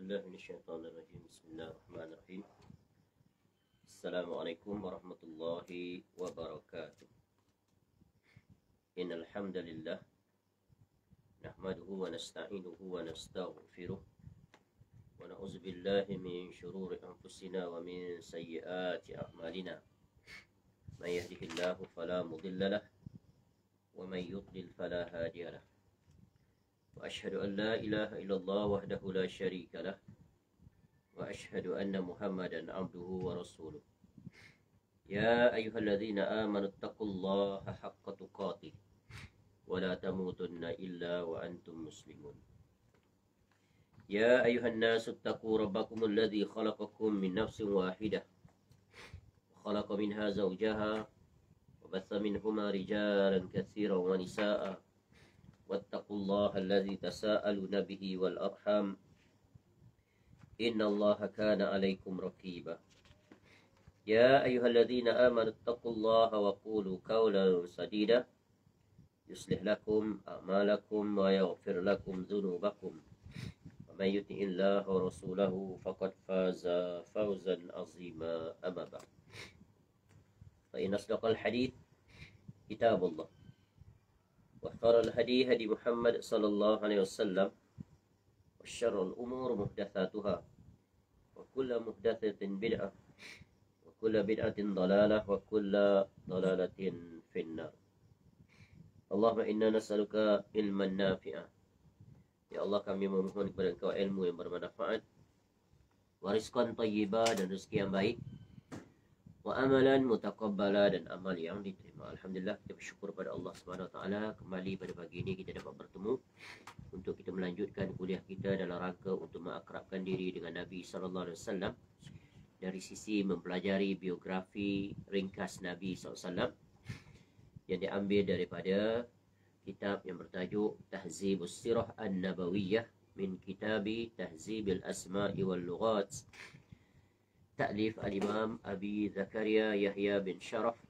بالله من الشيطان الرجيم. بسم الله الرحمن الرحيم. السلام عليكم ورحمة الله وبركاته. إن الحمد لله نحمده ونستعينه ونستغفره ونعوذ بالله من شرور أنفسنا ومن سيئات أعمالنا. من يهده الله فلا مضل له ومن يضلل فلا هادي له. وأشهد أن لا إله إلا الله وحده لا شريك له وأشهد أن محمدا عبده ورسوله. يا أيها الذين آمنوا اتقوا الله حق تقاته ولا تموتن إلا وأنتم مسلمون. يا أيها الناس اتقوا ربكم الذي خلقكم من نفس واحدة وخلق منها زوجها وبث منهما رجالا كثيرا ونساء واتقوا الله الذي تساءلون به والأرحام إن الله كان عليكم رقيبا. يا أيها الذين آمنوا اتقوا الله وقولوا قولا سديدا يصلح لكم أعمالكم ويغفر لكم ذنوبكم ومن يطع الله ورسوله فقد فاز فوزا عظيما. أما بعد فإن أصدق الحديث كتاب الله وخير الهدي هدي محمد صلى الله عليه وسلم وشر الأمور محدثاتها وكل محدثة بدعة وكل بدعة ضلالة وكل ضلالة في النار. اللهم إنا نسألك علما نافعا. Ya Allah, kami memohon kepada Engkau ilmu yang bermanfaat, wariskan thayyibah dan rezeki yang baik, wa amalan mutaqabbala dan amal yang diterima. Alhamdulillah, kita bersyukur pada Allah Subhanahu wa taala, kembali pada pagi ini kita dapat bertemu untuk kita melanjutkan kuliah kita dalam rangka untuk mengakrabkan diri dengan Nabi sallallahu alaihi wasallam dari sisi mempelajari biografi ringkas Nabi sallallahu alaihi wasallam yang diambil daripada kitab yang bertajuk Tahzibus Sirah An-Nabawiyah min Kitabi Tahzibil Asma'i wal Lughat, ta'lif al-Imam Abi Zakaria Yahya bin Sharaf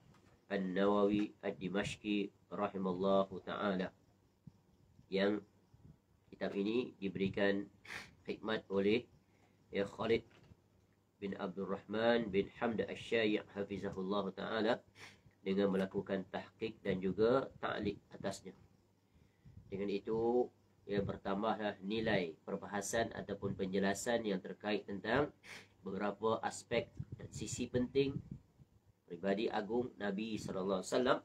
An-Nawawi Ad-Dimashqi rahimallahu ta'ala, yang kitab ini diberikan khidmat oleh Khalid bin Abdul Rahman bin Hamd Asy-Syai' hafizahullah ta'ala dengan melakukan tahqiq dan juga ta'liq atasnya. Dengan itu bertambahlah nilai perbahasan ataupun penjelasan yang terkait tentang beberapa aspek dan sisi penting pribadi agung Nabi sallallahu alaihi wasallam,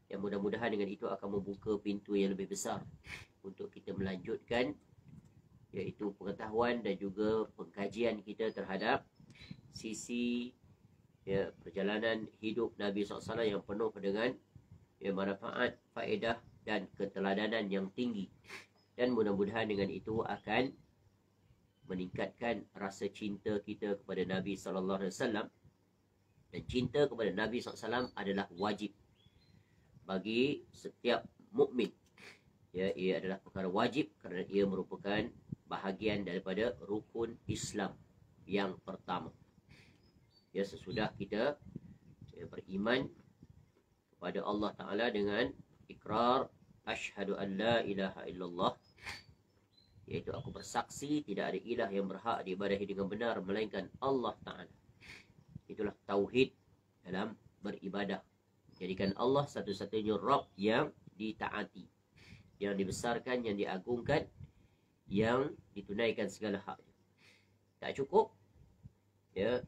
yang mudah-mudahan dengan itu akan membuka pintu yang lebih besar untuk kita melanjutkan, iaitu pengetahuan dan juga pengkajian kita terhadap sisi perjalanan hidup Nabi SAW yang penuh dengan manfaat, faedah dan keteladanan yang tinggi. Dan mudah-mudahan dengan itu akan meningkatkan rasa cinta kita kepada Nabi SAW. Dan cinta kepada Nabi SAW adalah wajib bagi setiap mukmin. Ia adalah perkara wajib kerana ia merupakan bahagian daripada rukun Islam yang pertama. Sesudah kita beriman kepada Allah Ta'ala dengan ikrar asyhadu an la ilaha illallah, iaitu aku bersaksi tidak ada ilah yang berhak diibadahi dengan benar melainkan Allah Ta'ala. Itulah tauhid dalam beribadah, jadikan Allah satu-satunya Rabb yang ditaati, yang dibesarkan, yang diagungkan, yang ditunaikan segala haknya. Tak cukup,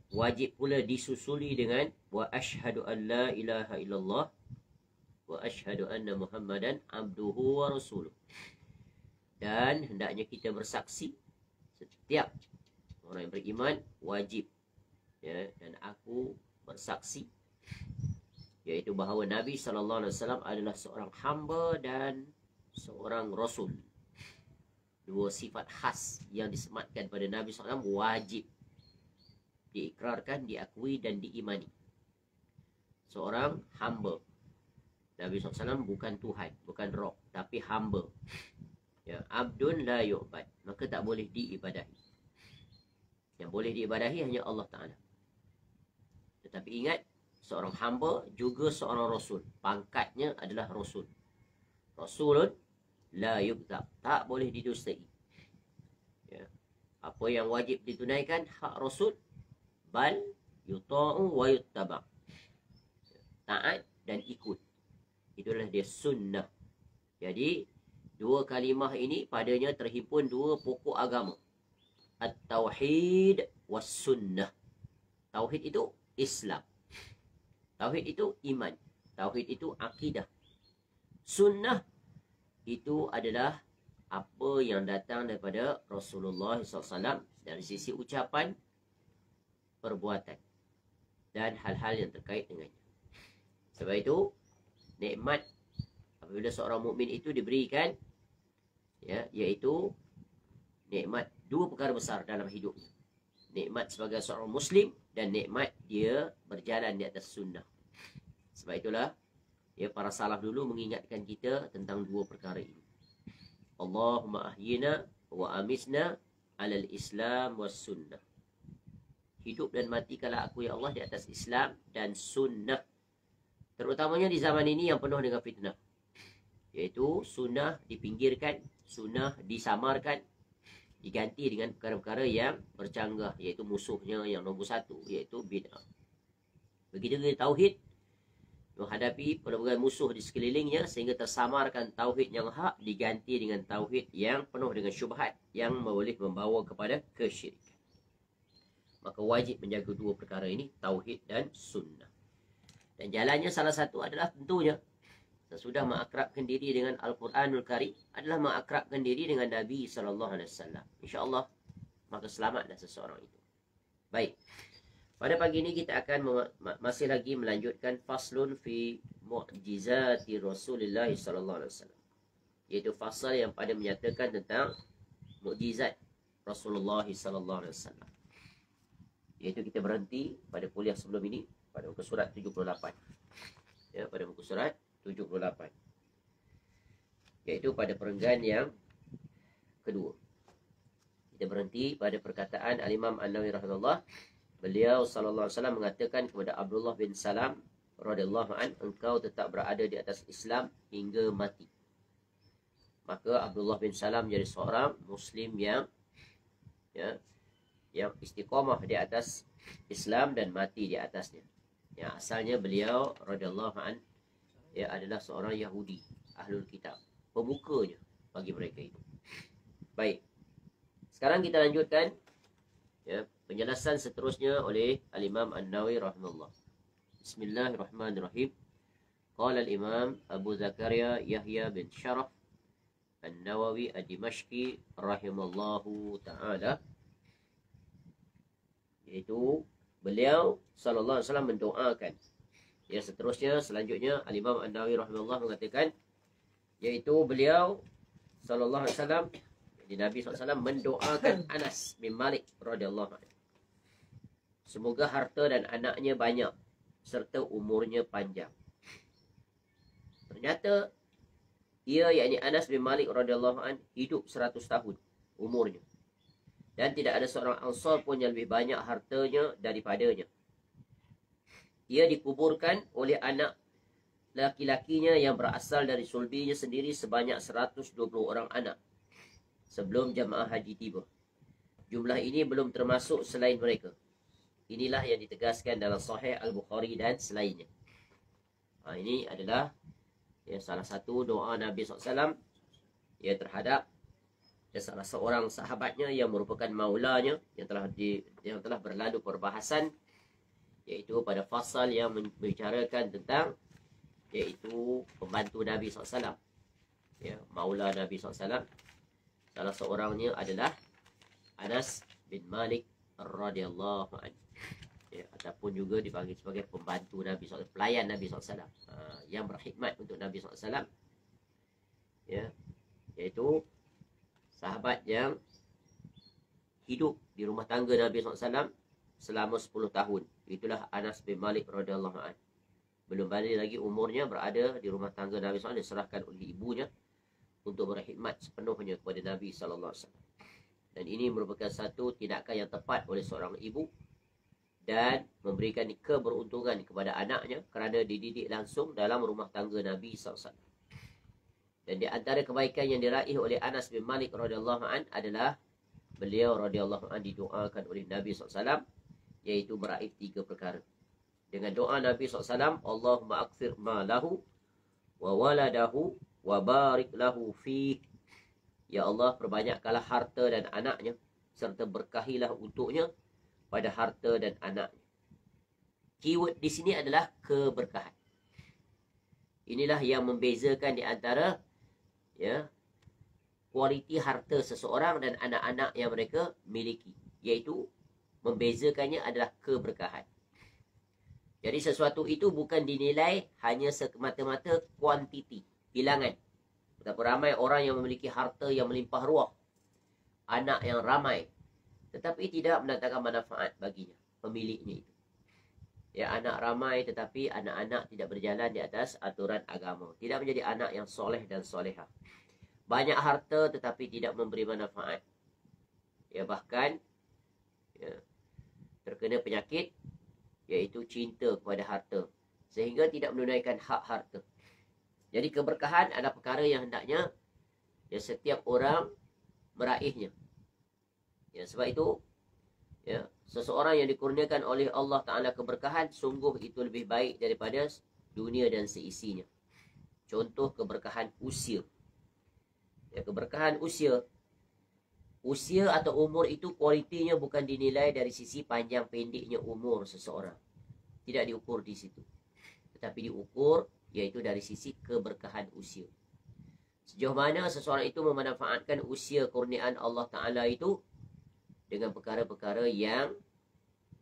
wajib pula disusuli dengan wa asyhadu an la ilaha illallah wa asyhadu anna Muhammadan abduhu wa rasuluh. Dan hendaknya kita bersaksi, setiap orang yang beriman wajib, dan aku bersaksi, iaitu bahawa Nabi sallallahu alaihi wasallam adalah seorang hamba dan seorang rasul. Dua sifat khas yang disematkan pada Nabi sallallahu alaihi wasallam wajib diikrarkan, diakui dan diimani. Seorang hamba. Nabi SAW bukan Tuhan, bukan Roh, tapi hamba. Abdun la yu'bad, maka tak boleh diibadahi. Yang boleh diibadahi hanya Allah Ta'ala. Tetapi ingat, seorang hamba juga seorang rasul. Pangkatnya adalah rasul. Rasulun la yukzab, tak boleh didustai. Apa yang wajib ditunaikan? Hak Rasul. Bal yuta'u wa yuttaba'. Taat dan ikut. Itulah dia sunnah. Jadi, dua kalimah ini padanya terhimpun dua pokok agama. At-tauhid was sunnah. Tauhid itu Islam. Tauhid itu iman. Tauhid itu akidah. Sunnah itu adalah apa yang datang daripada Rasulullah SAW dari sisi ucapan, perbuatan, dan hal-hal yang terkait dengannya. Sebab itu, nikmat apabila seorang mukmin itu diberikan, ya, iaitu nikmat dua perkara besar dalam hidupnya. Nikmat sebagai seorang Muslim dan nikmat dia berjalan di atas sunnah. Sebab itulah, ya, para salaf dulu mengingatkan kita tentang dua perkara ini. Allahumma ahyina wa amisna alal Islam was sunnah. Hidup dan matikanlah aku ya Allah di atas Islam dan sunnah. Terutamanya di zaman ini yang penuh dengan fitnah. Iaitu sunnah dipinggirkan, sunnah disamarkan, diganti dengan perkara-perkara yang bercanggah, iaitu musuhnya yang nombor satu, iaitu bid'ah. Begitu juga tauhid, menghadapi pelbagai musuh di sekelilingnya sehingga tersamarkan tauhid yang hak diganti dengan tauhid yang penuh dengan syubhat yang boleh membawa kepada kesyirikan. Maka wajib menjaga dua perkara ini, tauhid dan sunnah. Dan jalannya salah satu adalah tentunya sesudah mengakrabkan diri dengan Al-Quranul Karim adalah mengakrabkan diri dengan Nabi SAW. InsyaAllah maka selamatlah seseorang itu. Baik. Pada pagi ini kita akan masih lagi melanjutkan faslun fi mu'jizati Rasulullah SAW. Iaitu fasal yang pada menyatakan tentang mukjizat Rasulullah SAW. Iaitu kita berhenti pada kuliah sebelum ini pada muka surat 78. Ya, pada muka surat 78. Iaitu pada perenggan yang kedua. Kita berhenti pada perkataan Al-Imam An-Nawawi rahimahullah. Beliau sallallahu alaihi wasallam mengatakan kepada Abdullah bin Salam radhiyallahu an, engkau tetap berada di atas Islam hingga mati. Maka Abdullah bin Salam jadi seorang Muslim yang istiqamah di atas Islam dan mati di atasnya. Yang asalnya beliau radhiyallahu an adalah seorang Yahudi, Ahlul Kitab, pembukanya bagi mereka itu. Baik. Sekarang kita lanjutkan penjelasan seterusnya oleh Al-Imam An-Nawawi rahimahullah. Bismillahirrahmanirrahim. Qala al-Imam Abu Zakaria Yahya bin Sharaf An-Nawawi Ad-Dimashqi rahimallahu ta'ala. Iaitu beliau sallallahu alaihi wasallam mendoakan. Ya, selanjutnya Al-Imam An-Nawawi rahimahullah mengatakan, iaitu beliau sallallahu alaihi wasallam, Nabi SAW mendoakan Anas bin Malik radhiyallahu anhu. Semoga harta dan anaknya banyak serta umurnya panjang. Ternyata ia, yakni Anas bin Malik radhiyallahu anhu, hidup 100 tahun umurnya. Dan tidak ada seorang Ansar pun yang lebih banyak hartanya daripadanya. Ia dikuburkan oleh anak laki-lakinya yang berasal dari sulbinya sendiri sebanyak 120 orang anak sebelum jamaah haji tiba. Jumlah ini belum termasuk selain mereka. Inilah yang ditegaskan dalam Sahih Al-Bukhari dan selainnya. Ini adalah salah satu doa Nabi SAW terhadap salah seorang sahabatnya yang merupakan maulanya yang telah berlalu perbahasan, iaitu pada fasal yang membicarakan tentang iaitu pembantu Nabi SAW, maula Nabi SAW. Salah seorangnya adalah Anas bin Malik radhiyallahu anhu, ataupun juga dipanggil sebagai pembantu Nabi SAW, pelayan Nabi SAW, yang berkhidmat untuk Nabi SAW, iaitu sahabat yang hidup di rumah tangga Nabi SAW selama 10 tahun. Itulah Anas bin Malik radhiyallahu anhu. Belum balik lagi umurnya, berada di rumah tangga Nabi SAW, diserahkan oleh ibunya untuk berkhidmat sepenuhnya kepada Nabi SAW. Dan ini merupakan satu tindakan yang tepat oleh seorang ibu dan memberikan keberuntungan kepada anaknya kerana dididik langsung dalam rumah tangga Nabi SAW. Dan di antara kebaikan yang diraih oleh Anas bin Malik radhiyallahu an adalah beliau radhiyallahu anhu didoakan oleh Nabi SAW, iaitu meraih 3 perkara. Dengan doa Nabi SAW, Allahumma akthir malahu wa waladahu wa barik lahu fih. Ya Allah, perbanyakkanlah harta dan anaknya, serta berkahilah untuknya pada harta dan anaknya. Keyword di sini adalah keberkahan. Inilah yang membezakan di antara kualiti harta seseorang dan anak-anak yang mereka miliki, iaitu membezakannya adalah keberkahan. Jadi sesuatu itu bukan dinilai hanya semata-mata kuantiti, bilangan. Betapa ramai orang yang memiliki harta yang melimpah ruah, anak yang ramai, tetapi tidak mendatangkan manfaat baginya, pemiliknya itu. Ya, anak ramai tetapi anak-anak tidak berjalan di atas aturan agama, tidak menjadi anak yang soleh dan soleha. Banyak harta tetapi tidak memberi manfaat. Ya, bahkan terkena penyakit, iaitu cinta kepada harta, sehingga tidak menunaikan hak harta. Jadi keberkahan adalah perkara yang hendaknya setiap orang meraihnya. Ya, sebab itu seseorang yang dikurniakan oleh Allah Ta'ala keberkahan, sungguh itu lebih baik daripada dunia dan seisinya. Contoh keberkahan usia. Keberkahan usia. Usia atau umur itu kualitinya bukan dinilai dari sisi panjang pendeknya umur seseorang. Tidak diukur di situ. Tetapi diukur iaitu dari sisi keberkahan usia. Sejauh mana seseorang itu memanfaatkan usia kurniaan Allah Ta'ala itu dengan perkara-perkara yang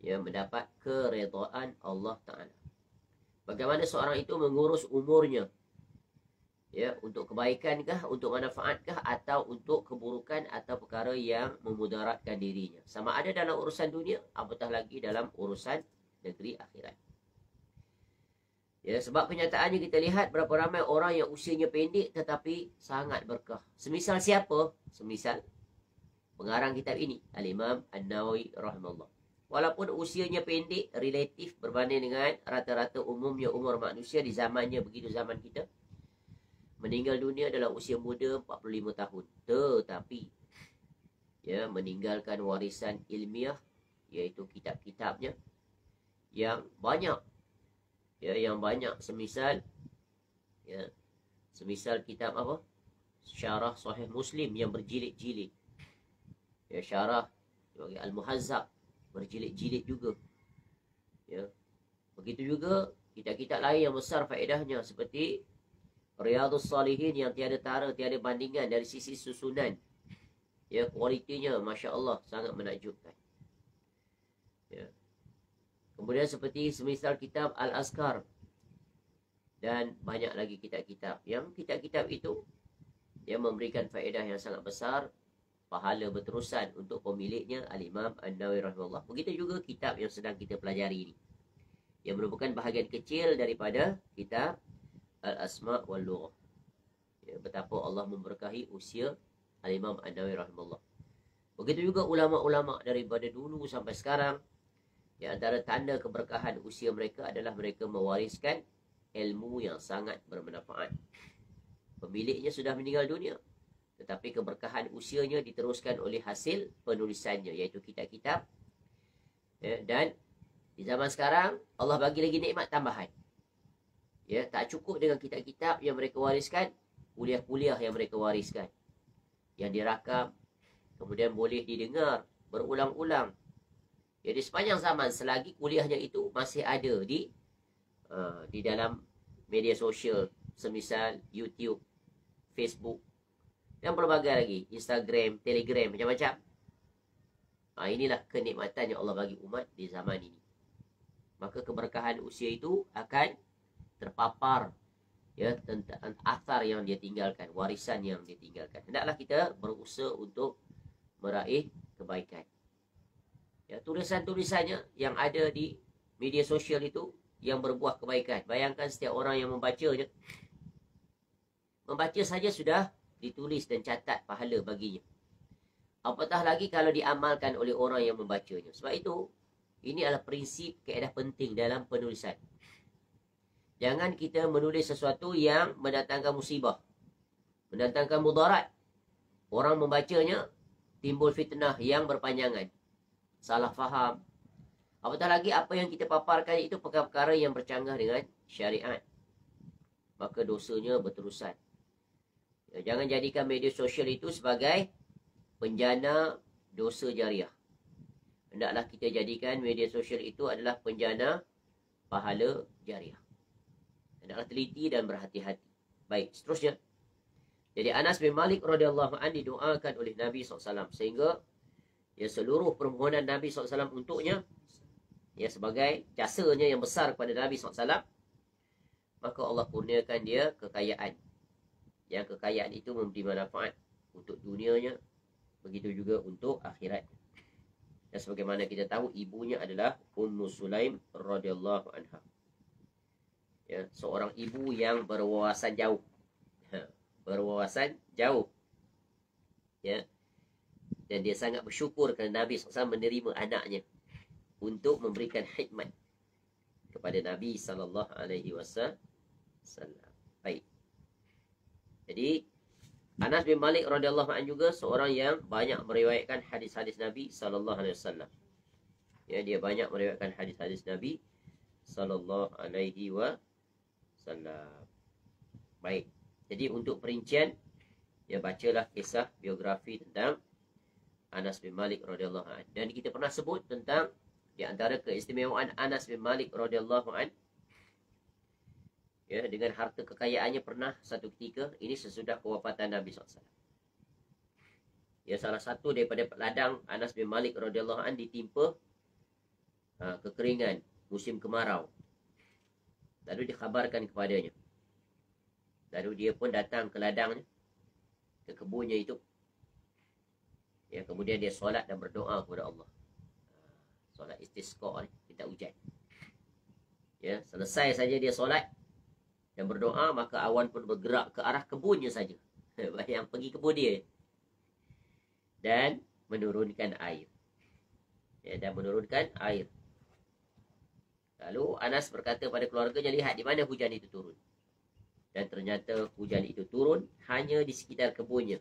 mendapat keredaan Allah Ta'ala. Bagaimana seorang itu mengurus umurnya, untuk kebaikankah, untuk manfaatkah, atau untuk keburukan atau perkara yang memudaratkan dirinya. Sama ada dalam urusan dunia, apatah lagi dalam urusan negeri akhirat. Sebab kenyataannya kita lihat berapa ramai orang yang usianya pendek tetapi sangat berkah. Semisal siapa? Semisal pengarang kitab ini, Al-Imam An-Nawawi rahimahullah. Walaupun usianya pendek relatif berbanding dengan rata-rata umumnya umur manusia di zamannya, begitu zaman kita, meninggal dunia dalam usia muda 45 tahun. Tetapi meninggalkan warisan ilmiah, iaitu kitab-kitabnya yang banyak. Yang banyak, semisal semisal kitab apa? Syarah Sahih Muslim yang berjilid-jilid. Syarah Al-Muhazzab berjilid-jilid juga. Begitu juga kitab-kitab lain yang besar faedahnya, seperti Riyadhus Salihin yang tiada tara, tiada bandingan dari sisi susunan. Kualitinya Masya Allah sangat menakjubkan. Kemudian seperti semisal kitab Al-Azkar dan banyak lagi kitab-kitab. Yang kitab-kitab itu memberikan faedah yang sangat besar, pahala berterusan untuk pemiliknya, Al-Imam An-Nawawi rahimahullah. Begitu juga kitab yang sedang kita pelajari ini, yang merupakan bahagian kecil daripada kitab Al-Asma' wal Lughah. Betapa Allah memberkahi usia Al-Imam An-Nawawi rahimahullah. Begitu juga ulama-ulama daripada dulu sampai sekarang. Antara tanda keberkahan usia mereka adalah mereka mewariskan ilmu yang sangat bermanfaat. Pemiliknya sudah meninggal dunia, tetapi keberkahan usianya diteruskan oleh hasil penulisannya, iaitu kitab-kitab. Dan di zaman sekarang Allah bagi lagi nikmat tambahan. Tak cukup dengan kitab-kitab yang mereka wariskan, kuliah-kuliah yang mereka wariskan, yang dirakam, kemudian boleh didengar berulang-ulang. Jadi sepanjang zaman, selagi kuliahnya itu masih ada di dalam media sosial, semisal YouTube, Facebook, dan berbagai lagi, Instagram, Telegram, macam-macam. Inilah kenikmatan yang Allah bagi umat di zaman ini. Maka keberkahan usia itu akan terpapar tentang athar yang dia tinggalkan, warisan yang dia tinggalkan. Hendaklah kita berusaha untuk meraih kebaikan. Tulisan-tulisannya yang ada di media sosial itu yang berbuah kebaikan. Bayangkan setiap orang yang membacanya, membaca saja sudah ditulis dan catat pahala baginya. Apatah lagi kalau diamalkan oleh orang yang membacanya. Sebab itu, ini adalah prinsip kaedah penting dalam penulisan. Jangan kita menulis sesuatu yang mendatangkan musibah, mendatangkan mudarat. Orang membacanya, timbul fitnah yang berpanjangan, salah faham. Apatah lagi apa yang kita paparkan itu perkara-perkara yang bercanggah dengan syariat, maka dosanya berterusan. Ya, jangan jadikan media sosial itu sebagai penjana dosa jariah. Hendaklah kita jadikan media sosial itu adalah penjana pahala jariah. Hendaklah teliti dan berhati-hati. Baik, seterusnya. Jadi Anas bin Malik radhiyallahu anhu didoakan oleh Nabi SAW, sehingga ya seluruh permohonan Nabi SAW untuknya, ya sebagai jasanya yang besar kepada Nabi SAW, maka Allah kurniakan dia kekayaan. Yang kekayaan itu memberi manfaat untuk dunianya, begitu juga untuk akhirat. Dan sebagaimana kita tahu, ibunya adalah Ummu Sulaim radhiyallahu anha. Ya, seorang ibu yang berwawasan jauh. Berwawasan jauh. Ya. Dan dia sangat bersyukur kerana Nabi SAW menerima anaknya untuk memberikan khidmat kepada Nabi SAW. Baik. Jadi Anas bin Malik radhiyallahu anhu juga seorang yang banyak meriwayatkan hadis-hadis Nabi SAW. Ya, dia banyak meriwayatkan hadis-hadis Nabi SAW. Baik. Jadi untuk perincian, ya bacalah kisah biografi tentang Anas bin Malik radhiyallahu anhu. Dan kita pernah sebut tentang di antara keistimewaan Anas bin Malik radhiyallahu anhu, ya, dengan harta kekayaannya pernah satu ketika, ini sesudah kewafatan Nabi SAW. Ya, salah satu daripada ladang Anas bin Malik radhiyallahu anhu ditimpa kekeringan musim kemarau. Lalu dikhabarkan kepadanya. Lalu dia pun datang ke ladangnya, ke kebunnya itu. Ya, kemudian dia solat dan berdoa kepada Allah. Solat istisqa ni, minta hujan. Ya, selesai saja dia solat dan berdoa, maka awan pun bergerak ke arah kebunnya saja. Yang pergi kebun dia. Dan menurunkan air. Ya, dan menurunkan air. Lalu Anas berkata pada keluarganya, lihat di mana hujan itu turun. Dan ternyata hujan itu turun hanya di sekitar kebunnya,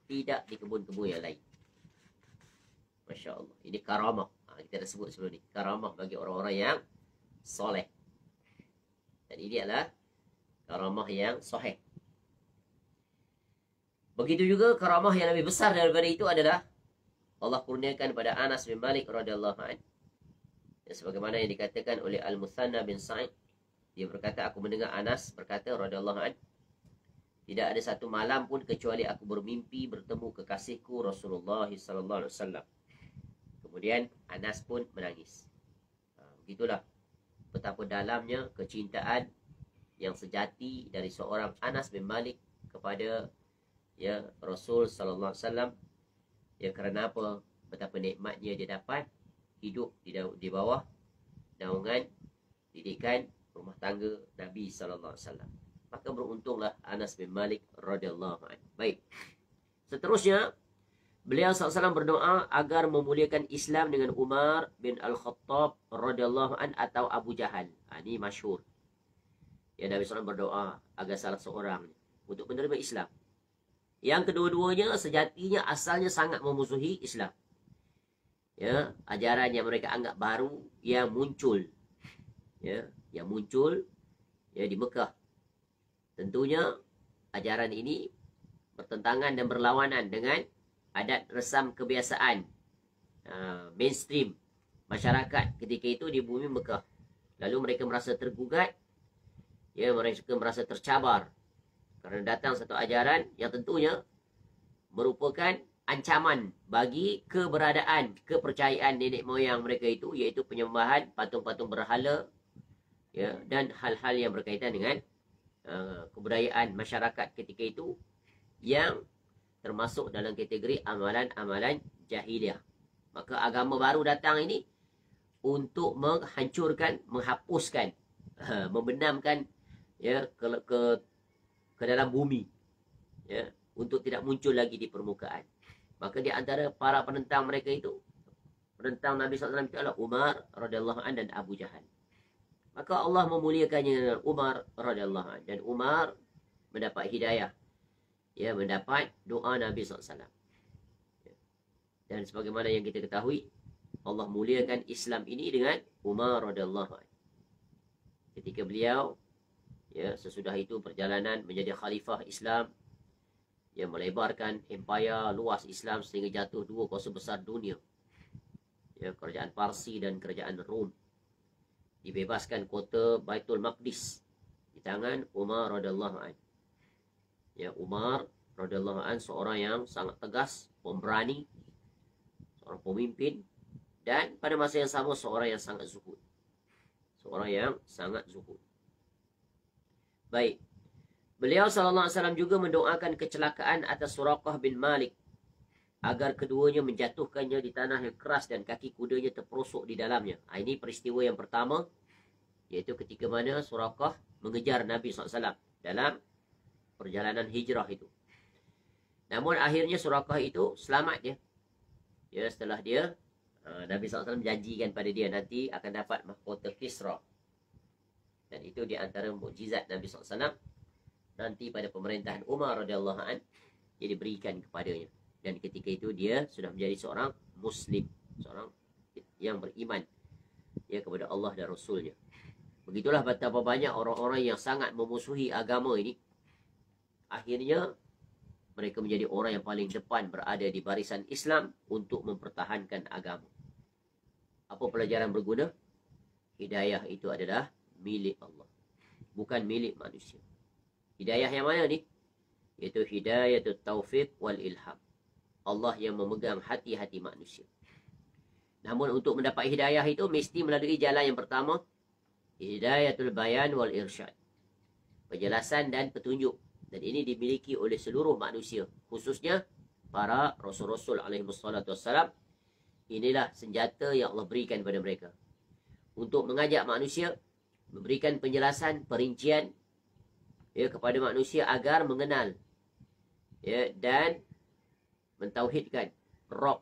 tidak di kebun-kebun yang lain. Masya Allah. Ini karamah. Kita dah sebut sebelum ni. Karamah bagi orang-orang yang soleh. Dan ini adalah karamah yang sahih. Begitu juga karamah yang lebih besar daripada itu adalah Allah kurniakan pada Anas bin Malik radhiyallahu anhu. Sebagaimana yang dikatakan oleh Al-Muthanna bin Sa'id, dia berkata, aku mendengar Anas berkata radhiyallahu anhu, tidak ada satu malam pun kecuali aku bermimpi bertemu kekasihku Rasulullah sallallahu alaihi wasallam. Kemudian Anas pun menangis. Begitulah betapa dalamnya kecintaan yang sejati dari seorang Anas bin Malik kepada ya Rasul sallallahu alaihi wasallam. Ya, kerana apa? Betapa nikmatnya dia dapat hidup di bawah naungan didikan rumah tangga Nabi sallallahu alaihi wasallam. Maka beruntunglah Anas bin Malik radhiyallahu anhu. Baik. Seterusnya, beliau SAW berdoa agar memuliakan Islam dengan Umar bin Al-Khattab radhiyallahu anhu atau Abu Jahal. Ini masyhur. Ya, Nabi SAW berdoa agar salah seorang untuk menerima Islam. Yang kedua-duanya sejatinya asalnya sangat memusuhi Islam. Ya, ajaran yang mereka anggap baru yang muncul. Ya, yang muncul ya di Mekah. Tentunya ajaran ini bertentangan dan berlawanan dengan adat resam kebiasaan mainstream masyarakat ketika itu di bumi Mekah. Lalu mereka merasa tergugat, ya, mereka merasa tercabar kerana datang satu ajaran yang tentunya merupakan ancaman bagi keberadaan, kepercayaan nenek moyang mereka itu, iaitu penyembahan patung-patung berhala, ya, dan hal-hal yang berkaitan dengan kebudayaan masyarakat ketika itu yang termasuk dalam kategori amalan-amalan jahiliah. Maka agama baru datang ini untuk menghancurkan, menghapuskan, membenamkan ya ke dalam bumi, ya, untuk tidak muncul lagi di permukaan. Maka di antara para penentang mereka itu, penentang Nabi SAW itu adalah Umar radhiyallahu anhu dan Abu Jahal. Maka Allah memuliakannya dengan Umar radhiyallahu anhu, dan Umar mendapat hidayah, ya, mendapat doa Nabi SAW. Dan sebagaimana yang kita ketahui, Allah muliakan Islam ini dengan Umar radhiyallahu anhu. Ketika beliau sesudah itu perjalanan menjadi khalifah Islam, melebarkan empayar luas Islam sehingga jatuh dua kuasa besar dunia, kerajaan Parsi dan kerajaan Rom. Dibebaskan kota Baitul Maqdis di tangan Umar radhiyallahu anhu. Umar radhiyallahu anhu seorang yang sangat tegas, pemberani, seorang pemimpin, dan pada masa yang sama seorang yang sangat zuhud. Baik. Beliau sallallahu alaihi wasallam juga mendoakan kecelakaan atas Suraqah bin Malik agar keduanya menjatuhkannya di tanah yang keras dan kaki kudanya terperosok di dalamnya. Ini peristiwa yang pertama, iaitu ketika mana Suraqah mengejar Nabi SAW dalam perjalanan hijrah itu. Namun akhirnya Suraqah itu selamat dia. Setelah dia, Nabi SAW janjikan pada dia nanti akan dapat mahkota Kisra. Dan itu di antara mukjizat Nabi SAW. Nanti pada pemerintahan Umar radhiyallahu an, dia diberikan kepadanya. Dan ketika itu dia sudah menjadi seorang Muslim, seorang yang beriman kepada Allah dan Rasulnya. Begitulah betapa banyak orang-orang yang sangat memusuhi agama ini, akhirnya mereka menjadi orang yang paling depan berada di barisan Islam untuk mempertahankan agama. Apa pelajaran berguna? Hidayah itu adalah milik Allah, bukan milik manusia. Hidayah yang mana ni? Iaitu hidayatut taufiq wal ilham. Allah yang memegang hati-hati manusia. Namun untuk mendapat hidayah itu mesti melalui jalan yang pertama, hidayatul bayan wal irsyad, penjelasan dan petunjuk. Dan ini dimiliki oleh seluruh manusia, khususnya para rasul-rasul alaihi wassalatu wassalam. Inilah senjata yang Allah berikan kepada mereka untuk mengajak manusia, memberikan penjelasan, perincian kepada manusia agar mengenal dan mentauhidkan Rabb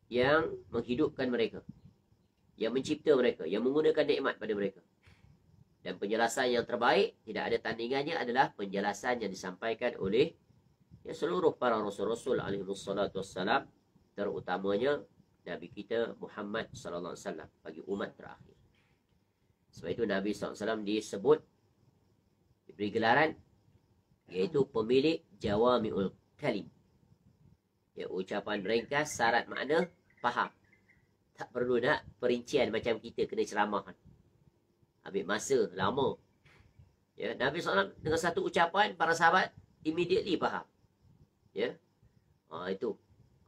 yang menghidupkan mereka, yang mencipta mereka, yang menggunakan nikmat pada mereka. Dan penjelasan yang terbaik, tidak ada tandingannya, adalah penjelasan yang disampaikan oleh seluruh para rasul-rasul alaihi wassalatu wassalam, terutamanya Nabi kita Muhammad sallallahu alaihi wasallam bagi umat terakhir. Sebab itu Nabi sallallahu alaihi wasallam disebut, diberi gelaran, iaitu pemilik jawami'ul kalim. Ucapan ringkas, syarat makna, faham. Tak perlu nak perincian macam kita kena ceramah. Ambil masa lama. Nabi SAW dengan satu ucapan, para sahabat immediately faham. Itu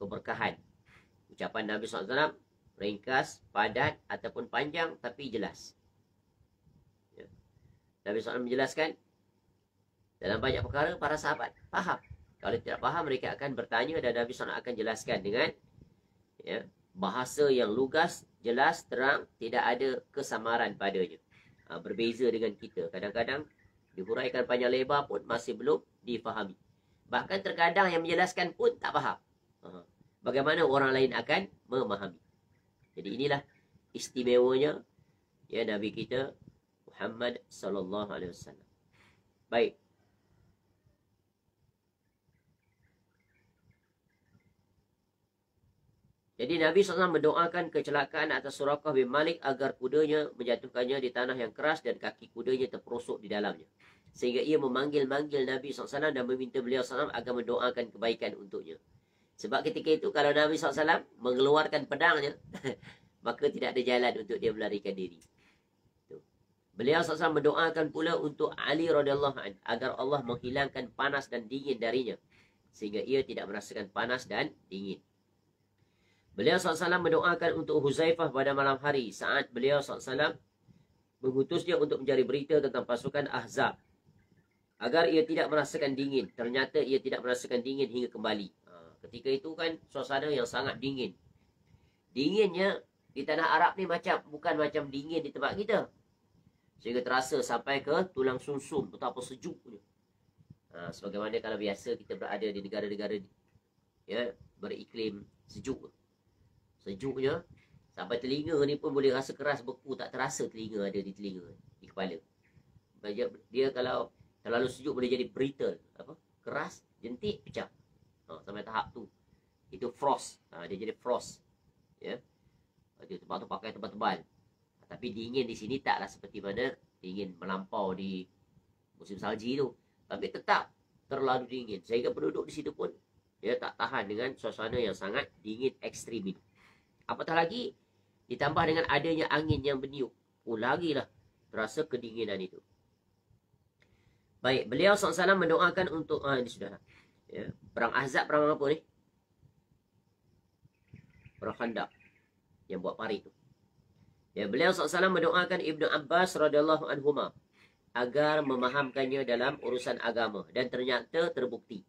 keberkahan. Ucapan Nabi SAW ringkas, padat ataupun panjang tapi jelas. Nabi SAW menjelaskan dalam banyak perkara, para sahabat faham. Kalau tidak faham, mereka akan bertanya dan Nabi SAW akan jelaskan dengan bahasa yang lugas, jelas, terang, tidak ada kesamaran padanya. Berbeza dengan kita. Kadang-kadang dihuraikan panjang lebar pun masih belum difahami. Bahkan terkadang yang menjelaskan pun tak faham. Bagaimana orang lain akan memahami? Jadi inilah istimewanya Nabi kita Muhammad sallallahu alaihi wasallam. Baik. Jadi Nabi SAW mendoakan kecelakaan atas Suraqah bin Malik agar kudanya menjatuhkannya di tanah yang keras dan kaki kudanya terperosok di dalamnya. Sehingga ia memanggil-manggil Nabi SAW dan meminta beliau SAW agar mendoakan kebaikan untuknya. Sebab ketika itu kalau Nabi SAW mengeluarkan pedangnya, maka tidak ada jalan untuk dia melarikan diri. Beliau SAW mendoakan pula untuk Ali radhiyallahu anhu agar Allah menghilangkan panas dan dingin darinya, sehingga ia tidak merasakan panas dan dingin. Beliau SAW mendoakan untuk Huzaifah pada malam hari saat beliau SAW mengutusnya untuk mencari berita tentang pasukan Ahzab, agar ia tidak merasakan dingin. Ternyata ia tidak merasakan dingin hingga kembali. Ketika itu kan suasana yang sangat dingin. Dinginnya di tanah Arab ni bukan macam dingin di tempat kita, sehingga terasa sampai ke tulang sumsum, betapa sejuknya. Sebagaimana kalau biasa kita berada di negara-negara beriklim sejuk. Sejuknya sampai telinga ni pun boleh rasa keras, beku, tak terasa telinga ada di telinga, di kepala. Dia kalau terlalu sejuk boleh jadi brittle, keras, jentik, pecah. Sampai tahap tu. Itu frost. Dia jadi frost. Ya. Dia tempat tu pakai tebal-tebal. Tapi dingin di sini taklah seperti mana dingin melampau di musim salji tu. Tapi tetap terlalu dingin. Sehingga penduduk di situ pun dia tak tahan dengan suasana yang sangat dingin ekstrim itu. Apatah lagi ditambah dengan adanya angin yang berniup. Lagilah terasa kedinginan itu. Baik, beliau SAW mendoakan untuk ini sudah. Ya, perang Ahzab, perang apa ni? Perang Khandaq yang buat parit tu. Ya, beliau SAW mendoakan Ibnu Abbas radhiyallahu anhuma agar memahamkannya dalam urusan agama, dan ternyata terbukti.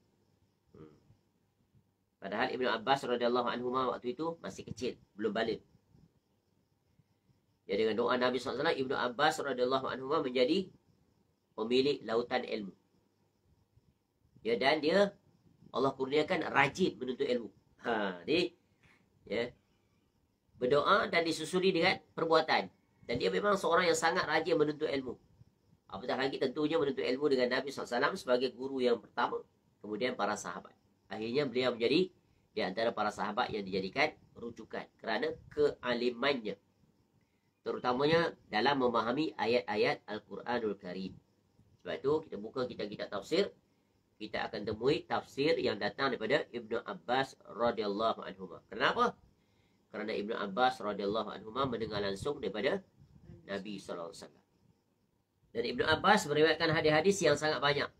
Padahal Ibnu Abbas radhiyallahu anhuma waktu itu masih kecil, belum balik. Ya, dengan doa Nabi SAW, Ibnu Abbas radhiyallahu anhuma menjadi pemilik lautan ilmu. Ya, dan dia Allah kurniakan rajin menuntut ilmu. Ya, berdoa dan disusuli dengan perbuatan. Dan dia memang seorang yang sangat rajin menuntut ilmu. Apatah lagi tentunya menuntut ilmu dengan Nabi SAW sebagai guru yang pertama. Kemudian para sahabat. Akhirnya beliau menjadi di antara para sahabat yang dijadikan rujukan kerana kealimannya. Terutamanya dalam memahami ayat-ayat Al-Quranul Karim. Sebab itu kita buka kitab-kitab tafsir, kita akan temui tafsir yang datang daripada Ibnu Abbas radhiyallahu anhuma. Kenapa? Kerana Ibnu Abbas radhiyallahu anhuma mendengar langsung daripada Nabi sallallahu alaihi wasallam. Dan Ibnu Abbas meriwayatkan hadis-hadis yang sangat banyak.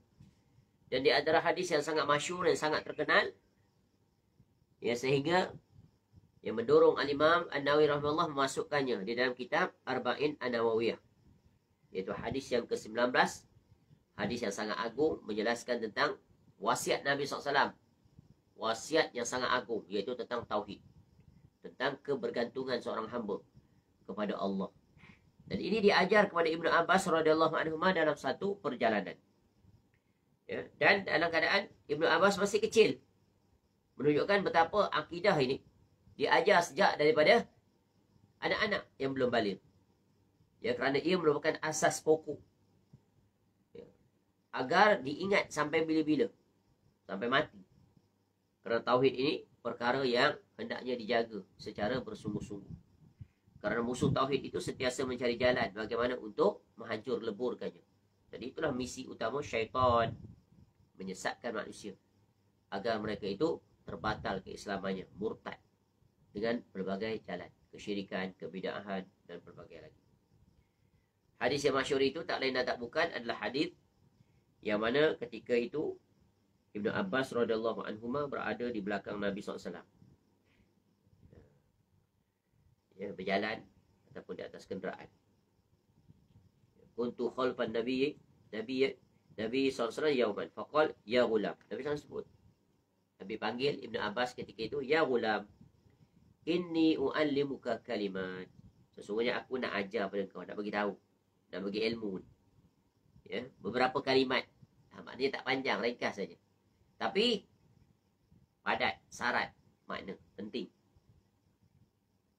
Dan di antara hadis yang sangat masyhur dan sangat terkenal, ya, sehingga yang mendorong Al-Imam An-Nawawi rahimahullah memasukkannya di dalam kitab Arba'in An-Nawawiyah, iaitu hadis yang ke-19. Hadis yang sangat agung menjelaskan tentang wasiat Nabi SAW. Wasiat yang sangat agung, iaitu tentang tauhid. Tentang kebergantungan seorang hamba kepada Allah. Dan ini diajar kepada Ibnu Abbas radhiyallahu anhu dalam satu perjalanan. Ya, dan dalam keadaan Ibnu Abbas masih kecil. Menunjukkan betapa akidah ini diajar sejak daripada anak-anak yang belum balik. Ya, kerana ia merupakan asas pokok. Agar diingat sampai bila-bila. Sampai mati. Kerana tauhid ini perkara yang hendaknya dijaga secara bersungguh-sungguh. Kerana musuh tauhid itu sentiasa mencari jalan bagaimana untuk menghancur leburkannya. Jadi itulah misi utama syaitan, menyesatkan manusia agar mereka itu terbatal keislamannya, murtad dengan berbagai jalan, kesyirikan, kebid'ahan dan berbagai lagi. Hadis yang masyhur itu tak lain dan tak bukan adalah hadis yang mana ketika itu Ibnu Abbas radhiyallahu anhuma berada di belakang Nabi SAW. Ya, berjalan ataupun di atas kenderaan. Kuntu khalfan Nabi SAW yauman faqal ya ghulam. Nabi SAW sebut. Nabi panggil Ibnu Abbas ketika itu, ya ghulam, inni uallimuka kalimat. Sesungguhnya aku nak ajar pada kau, nak bagi tahu, nak bagi ilmu. Ya, beberapa kalimat. Maknanya tak panjang, ringkas saja. Tapi padat, syarat, makna, penting.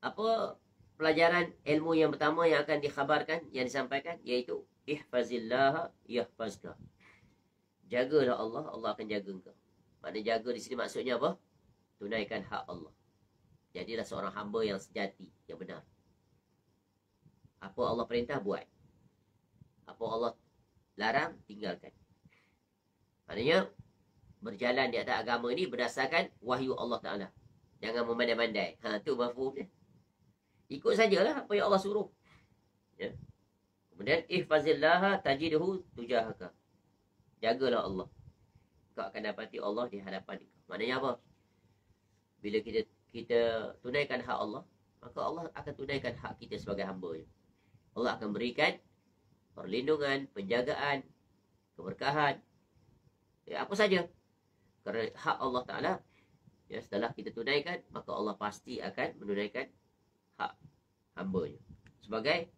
Apa pelajaran ilmu yang pertama yang akan dikhabarkan, yang disampaikan, iaitu ihfazillah yahfazka. Jagalah Allah, Allah akan jaga engkau. Makna jaga di sini maksudnya apa? Tunaikan hak Allah. Jadilah seorang hamba yang sejati, yang benar. Apa Allah perintah, buat. Apa Allah larang, tinggalkan. Maknanya berjalan di atas agama ini berdasarkan wahyu Allah Ta'ala. Jangan memandai-mandai. Itu mafhum dia. Ikut sajalah apa yang Allah suruh. Ya. Kemudian ihfazillah tajidhu tujahaka. Jagalah Allah. Kau akan dapati Allah di hadapan kau. Maknanya apa? Bila kita tunaikan hak Allah, maka Allah akan tunaikan hak kita sebagai hamba. Allah akan berikan perlindungan, penjagaan, keberkahan, ya, apa saja. Kerana hak Allah Ta'ala, ya, setelah kita tunaikan, maka Allah pasti akan menunaikan hak hamba-Nya. Sebagai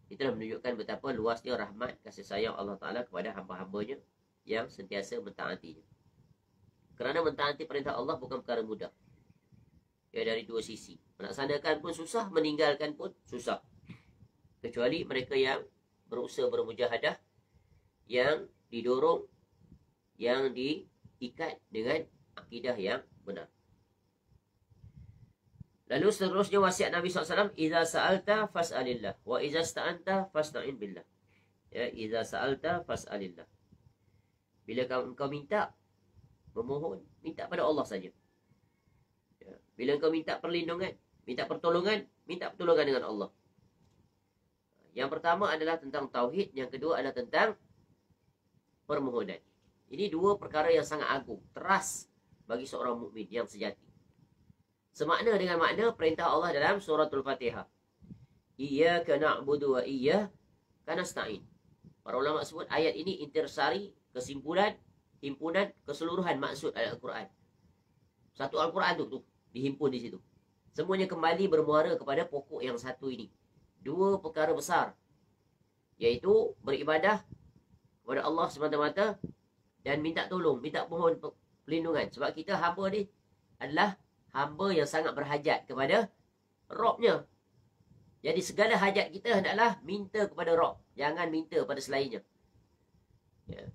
itulah menunjukkan betapa luasnya rahmat kasih sayang Allah Ta'ala kepada hamba-hambanya yang sentiasa mentaatinya. Kerana mentaati perintah Allah bukan perkara mudah. Ya, dari dua sisi. Melaksanakan pun susah, meninggalkan pun susah. Kecuali mereka yang berusaha bermujahadah, yang didorong, yang diikat dengan akidah yang benar. Lalu seterusnya wasiat Nabi SAW, "Idza sa'alta fas'alillah wa idza ista'anta fasta'in billah." Ya, idza sa'alta fas'alillah. Bila engkau minta, memohon, minta pada Allah saja. Ya. Bila engkau minta perlindungan, minta pertolongan, minta pertolongan dengan Allah. Yang pertama adalah tentang tauhid, yang kedua adalah tentang permohonan. Ini dua perkara yang sangat agung, teras bagi seorang mukmin yang sejati. Semakna dengan makna perintah Allah dalam suratul Fatihah. Iyyaka na'budu wa iyyaka nasta'in. Para ulama sebut ayat ini intisari, kesimpulan, himpunan, keseluruhan maksud Al-Quran. Satu Al-Quran tu dihimpun di situ. Semuanya kembali bermuara kepada pokok yang satu ini. Dua perkara besar, iaitu beribadah kepada Allah semata-mata dan minta tolong, minta mohon perlindungan. Sebab kita hamba ni adalah hamba yang sangat berhajat kepada Rabb-Nya. Jadi segala hajat kita hendaklah minta kepada Rabb, jangan minta pada selainnya. Ya.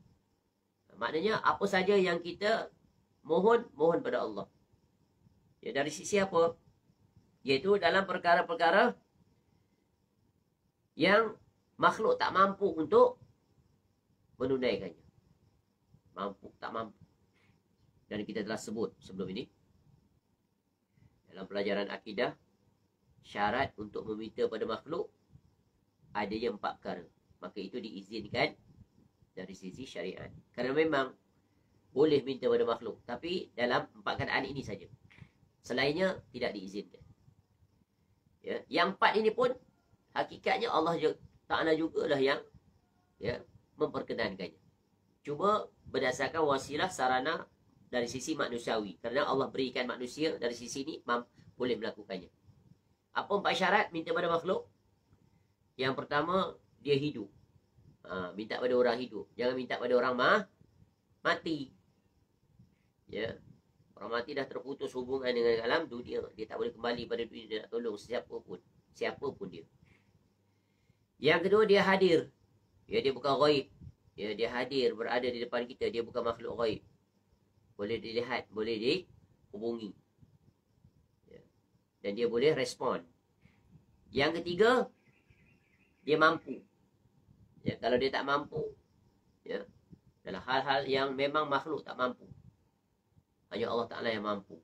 Maknanya apa saja yang kita mohon pada Allah. Ya, dari sisi apa? Iaitu dalam perkara-perkara yang makhluk tak mampu untuk menunaikannya. Tak mampu. Dan kita telah sebut sebelum ini dalam pelajaran akidah, syarat untuk meminta pada makhluk adanya 4 perkara. Maka itu diizinkan dari sisi syariat. Kerana memang boleh minta pada makhluk, tapi dalam 4 keadaan ini saja. Selainnya tidak diizinkan. Ya, yang 4 ini pun hakikatnya Allah Ta'ala jugalah yang memperkenankannya. Cuma berdasarkan wasilah sarana dari sisi manusiawi. Kerana Allah berikan manusia dari sisi ini boleh melakukannya. Apa 4 syarat minta pada makhluk? Yang pertama, dia hidup. Minta pada orang hidup. Jangan minta pada orang mati. Ya. Orang mati dah terputus hubungan dengan alam dunia. Dia tak boleh kembali pada dunia. Dia nak tolong siapa pun dia. Yang kedua, dia hadir. Ya, dia bukan ghaib. Ya, dia hadir, berada di depan kita. Dia bukan makhluk ghaib. Boleh dilihat, boleh dihubungi. Ya. Dan dia boleh respon. Yang ketiga, dia mampu. Ya, kalau dia tak mampu, ya, dalam hal-hal yang memang makhluk tak mampu, hanya Allah Ta'ala yang mampu.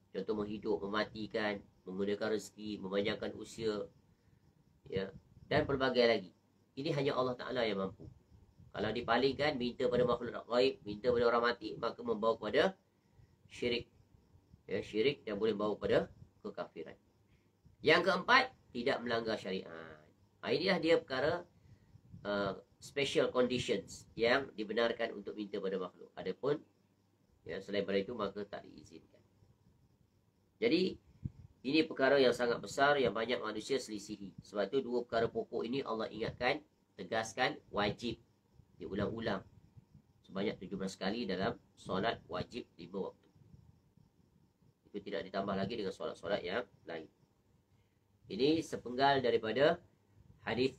Contoh menghidup, mematikan, menggunakan rezeki, memanjangkan usia, ya, dan pelbagai lagi. Ini hanya Allah Ta'ala yang mampu. Kalau dipalingkan, minta pada makhluk ghaib, minta pada orang mati, maka membawa kepada syirik. Ya, syirik yang boleh membawa kepada kekafiran. Yang keempat, tidak melanggar syariat. Inilah dia perkara special conditions yang dibenarkan untuk minta pada makhluk. Adapun ya, selain daripada itu maka tak diizinkan. Jadi ini perkara yang sangat besar yang banyak manusia selisihi. Sebab itu dua perkara pokok ini Allah ingatkan, tegaskan, wajib diulang-ulang sebanyak 17 kali dalam solat wajib 5 waktu. Itu tidak ditambah lagi dengan solat-solat yang lain. Ini sepenggal daripada hadis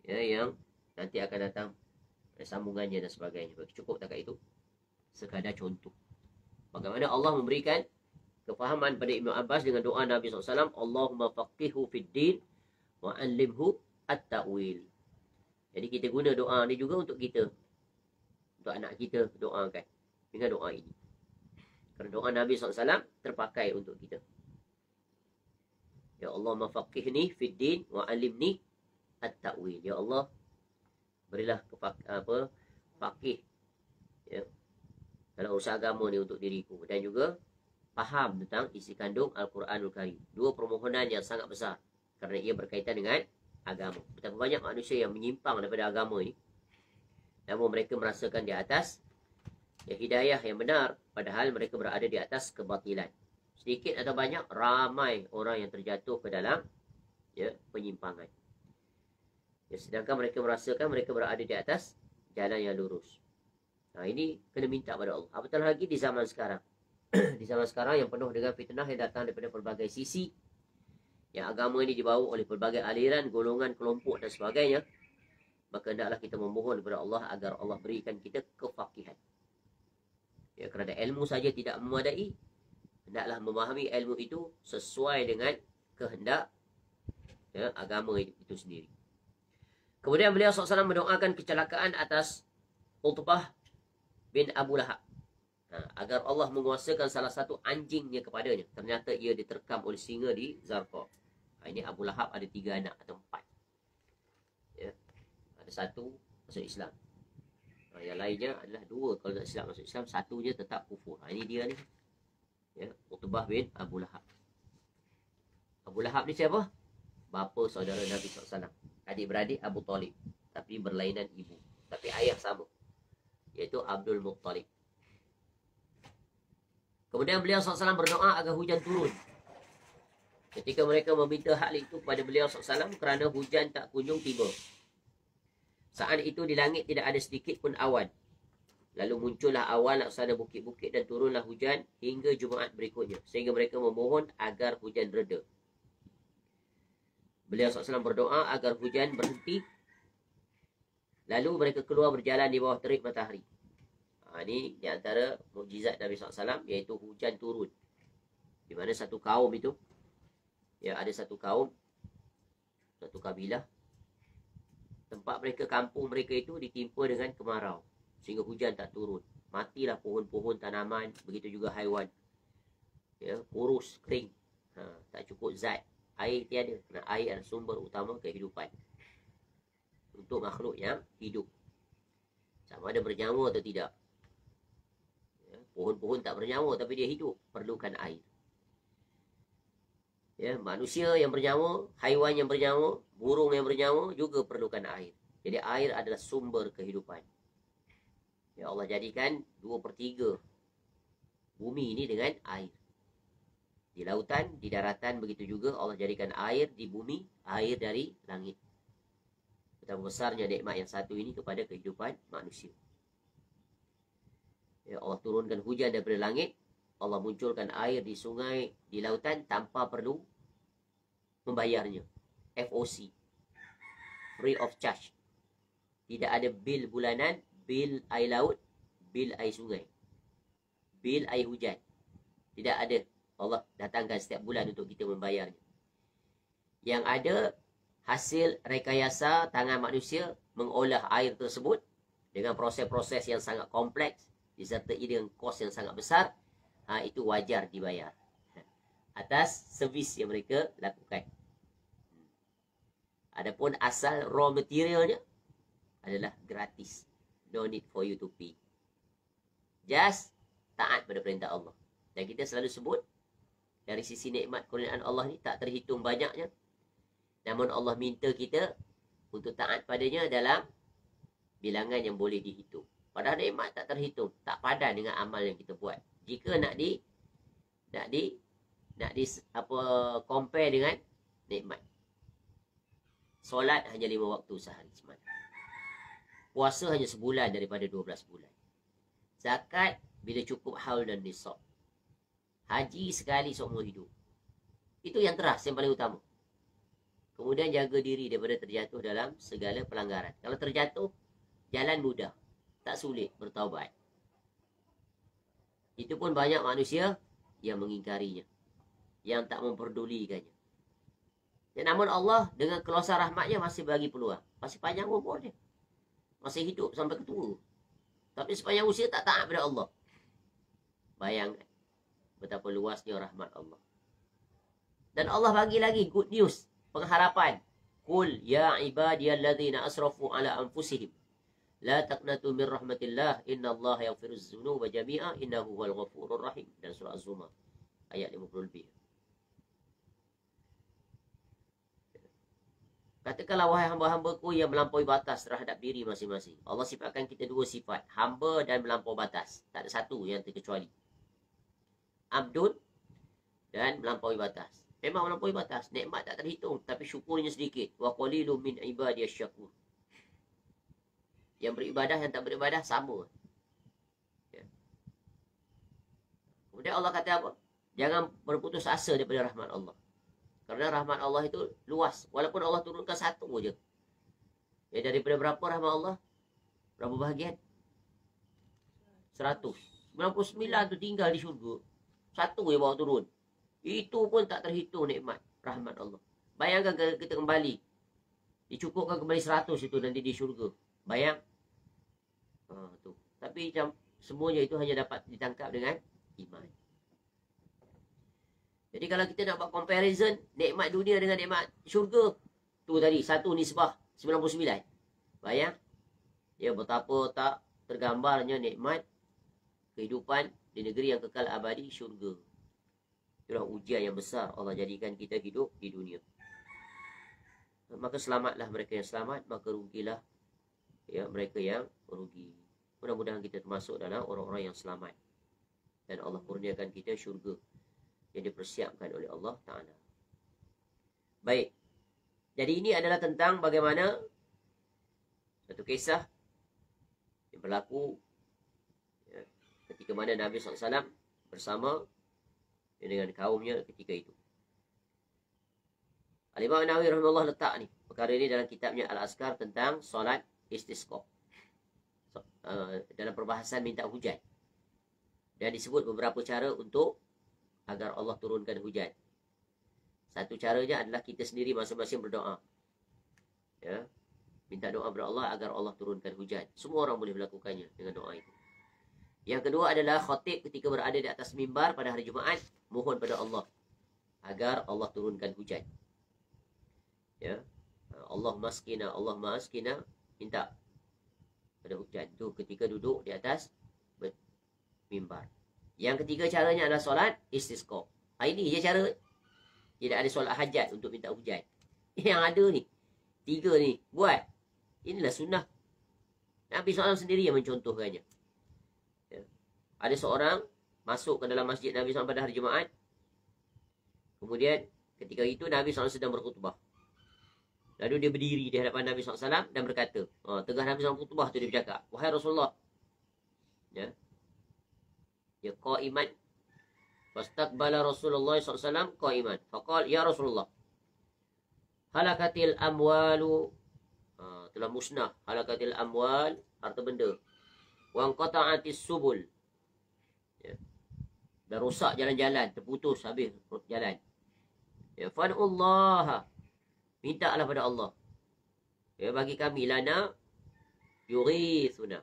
ya, yang nanti akan datang sambungannya dan sebagainya. Cukup takat itu sekadar contoh bagaimana Allah memberikan kefahaman pada Ibnu Abbas dengan doa Nabi SAW, Allahumma faqihhu fid din wa allimhu at-ta'wil. Jadi kita guna doa ni juga untuk kita, untuk anak kita doakan dengan doa ini. Kerana doa Nabi SAW terpakai untuk kita. Ya Allah, mafaqihni fid din wa alimni at-ta'wil. Ya Allah, berilah faqih ya, dalam usaha agama ni untuk diriku, dan juga faham tentang isi kandung Al-Quranul Karim. Dua permohonan yang sangat besar kerana ia berkaitan dengan agama. Betapa banyak manusia yang menyimpang daripada agama ini, namun mereka merasakan di atas ya, hidayah yang benar, padahal mereka berada di atas kebatilan. Sedikit atau banyak, ramai orang yang terjatuh ke dalam ya, penyimpangan. Ya, sedangkan mereka merasakan mereka berada di atas jalan yang lurus. Nah, ini kena minta pada Allah. Apatah lagi di zaman sekarang. Di zaman sekarang yang penuh dengan fitnah yang datang daripada pelbagai sisi, yang agama ini dibawa oleh pelbagai aliran, golongan, kelompok dan sebagainya, maka hendaklah kita memohon kepada Allah agar Allah berikan kita kefakihan. Ya, kerana ilmu saja tidak memadai, hendaklah memahami ilmu itu sesuai dengan kehendak agama itu sendiri. Kemudian beliau SAW mendoakan kecelakaan atas Utbah bin Abu Lahab, agar Allah menguasakan salah satu anjingnya kepadanya. Ternyata ia diterkam oleh singa di Zarqa. Ini Abu Lahab ada 3 anak atau 4. Ya. Ada 1 masuk Islam. Yang lainnya adalah 2 kalau tak Islam masuk Islam, 1 je tetap kufur. Ini dia ni. Ya, Utbah bin Abu Lahab. Abu Lahab ni siapa? Bapa saudara Nabi SAW. Adik-beradik Abu Talib, tapi berlainan ibu, tapi ayah sama, iaitu Abdul Muttalib. Kemudian beliau SAW berdoa agar hujan turun. Ketika mereka meminta hal itu kepada beliau SAW kerana hujan tak kunjung tiba. Saat itu di langit tidak ada sedikit pun awan. Lalu muncullah awan laksana bukit-bukit dan turunlah hujan hingga Jumaat berikutnya. Sehingga mereka memohon agar hujan reda. Beliau SAW berdoa agar hujan berhenti. Lalu mereka keluar berjalan di bawah terik matahari. Ini di antara mukjizat Nabi SAW, iaitu hujan turun. Di mana satu kaum itu, ya ada satu kaum, satu kabilah, tempat mereka, kampung mereka itu ditimpa dengan kemarau. Sehingga hujan tak turun. Matilah pohon-pohon, tanaman, begitu juga haiwan. Ya, kurus, kering. Tak cukup zat. Air tiada. Kerana air adalah sumber utama kehidupan untuk makhluk yang hidup. Sama ada bernyawa atau tidak. Ya, pohon-pohon tak bernyawa tapi dia hidup, perlukan air. Ya, manusia yang bernyawa, haiwan yang bernyawa, burung yang bernyawa juga perlukan air. Jadi air adalah sumber kehidupan. Ya, Allah jadikan 2/3 bumi ini dengan air. Di lautan, di daratan, begitu juga Allah jadikan air di bumi, air dari langit. Betapa besarnya nikmat yang satu ini kepada kehidupan manusia. Ya, Allah turunkan hujan daripada langit, Allah munculkan air di sungai, di lautan tanpa perlu membayarnya. FOC, free of charge. Tidak ada bil bulanan, bil air laut, bil air sungai, bil air hujan. Tidak ada. Allah datangkan setiap bulan untuk kita membayarnya. Yang ada hasil rekayasa tangan manusia mengolah air tersebut dengan proses-proses yang sangat kompleks disertai dengan kos yang sangat besar. Itu wajar dibayar atas servis yang mereka lakukan. Adapun asal raw materialnya adalah gratis. No need for you to pay. Just taat pada perintah Allah. Dan kita selalu sebut, dari sisi nikmat kurniaan Allah ni tak terhitung banyaknya. Namun Allah minta kita untuk taat padanya dalam bilangan yang boleh dihitung. Padahal nikmat tak terhitung, tak padan dengan amal yang kita buat. Jika nak compare dengan nikmat. Solat hanya 5 waktu sehari semata. Puasa hanya sebulan daripada 12 bulan. Zakat bila cukup haul dan nisab. Haji sekali seumur hidup. Itu yang teras, yang paling utama. Kemudian jaga diri daripada terjatuh dalam segala pelanggaran. Kalau terjatuh, jalan mudah. Tak sulit bertaubat. Itu pun banyak manusia yang mengingkarinya. Yang tak memperdulikannya. Dan namun Allah dengan keluasan rahmatnya masih bagi peluang. Masih panjang umur dia. Masih hidup sampai ketua. Tapi sepanjang usia tak taat pada Allah. Bayangkan betapa luasnya rahmat Allah. Dan Allah bagi lagi good news, pengharapan. Qul ya ibadiyalladzina asrafu ala anfusihim la taqnatu min rahmatillah innallaha yaghfiruz dzunuba jami'a innahu huwal ghafurur rahim. Dan surah Az-Zumar ayat 50 lebih. Katakanlah wahai hamba-hambaku yang melampaui batas terhadap diri masing-masing. Allah sifatkan kita 2 sifat, hamba dan melampaui batas. Tak ada satu yang terkecuali. Abdul dan melampaui batas. Memang melampaui batas. Nikmat tak terhitung. Tapi syukurnya sedikit. Wa qalilun min ibadiyas syakur. Yang beribadah, yang tak beribadah, sama. Ya. Kemudian Allah kata apa? Jangan berputus asa daripada rahmat Allah. Kerana rahmat Allah itu luas. Walaupun Allah turunkan 1 je. Ya, daripada berapa rahmat Allah? Berapa bahagian? 100. 99 tu tinggal di syurga. Satu je bawa turun. Itu pun tak terhitung nikmat rahmat Allah. Bayangkan kita kembali. Dicukupkan kembali 100 itu nanti di syurga. Bayang. Tu. Tapi macam semuanya itu hanya dapat ditangkap dengan iman. Jadi kalau kita nak buat comparison nikmat dunia dengan nikmat syurga, tu tadi satu nisbah 99. Bayang. Ya betapa tak tergambarnya nikmat kehidupan di negeri yang kekal abadi, syurga. Itulah ujian yang besar Allah jadikan kita hidup di dunia. Maka selamatlah mereka yang selamat, maka rugilah ya mereka yang rugi. Mudah-mudahan kita termasuk dalam orang-orang yang selamat. Dan Allah kurniakan kita syurga yang dipersiapkan oleh Allah Ta'ala. Baik. Jadi ini adalah tentang bagaimana satu kisah yang berlaku ya, ketika mana Nabi SAW bersama dengan kaumnya ketika itu. Al-Imam Nawawi rahimahullah letak ni perkara ini dalam kitabnya Al-Azkar tentang solat istisqa. Dalam perbahasan minta hujan. Dan disebut beberapa cara untuk agar Allah turunkan hujan. Satu caranya adalah kita sendiri masing-masing berdoa. Ya. Minta doa kepada Allah agar Allah turunkan hujan. Semua orang boleh melakukannya dengan doa itu. Yang kedua adalah khatib ketika berada di atas mimbar pada hari Jumaat, mohon pada Allah agar Allah turunkan hujan. Ya. Allahumma askina, minta pada hujan. Itu ketika duduk di atas mimbar. Yang ketiga caranya adalah solat istisqa. Ini je cara. Tidak ada solat hajat untuk minta hujan. Yang ada ni, 3 ni buat. Inilah sunnah. Nabi SAW sendiri yang mencontohkannya. Ya. Ada seorang masuk ke dalam masjid Nabi SAW pada hari Jumaat. Kemudian ketika itu Nabi SAW sedang berkhutbah. Lalu dia berdiri di hadapan Nabi SAW dan berkata, tengah Nabi SAW khutbah tu dia bercakap, wahai Rasulullah, ya, ya qaiman, fastaqbala Rasulullah SAW qaiman, faqal ya Rasulullah, halakatil amwalu, telah musnah, halakatil amwal, harta benda, wa qata'atis subul, ya, dan rosak jalan-jalan, terputus habis jalan, ya, fad'ullaha, mintalah pada Allah. Ya, bagi kami lana yughithuna.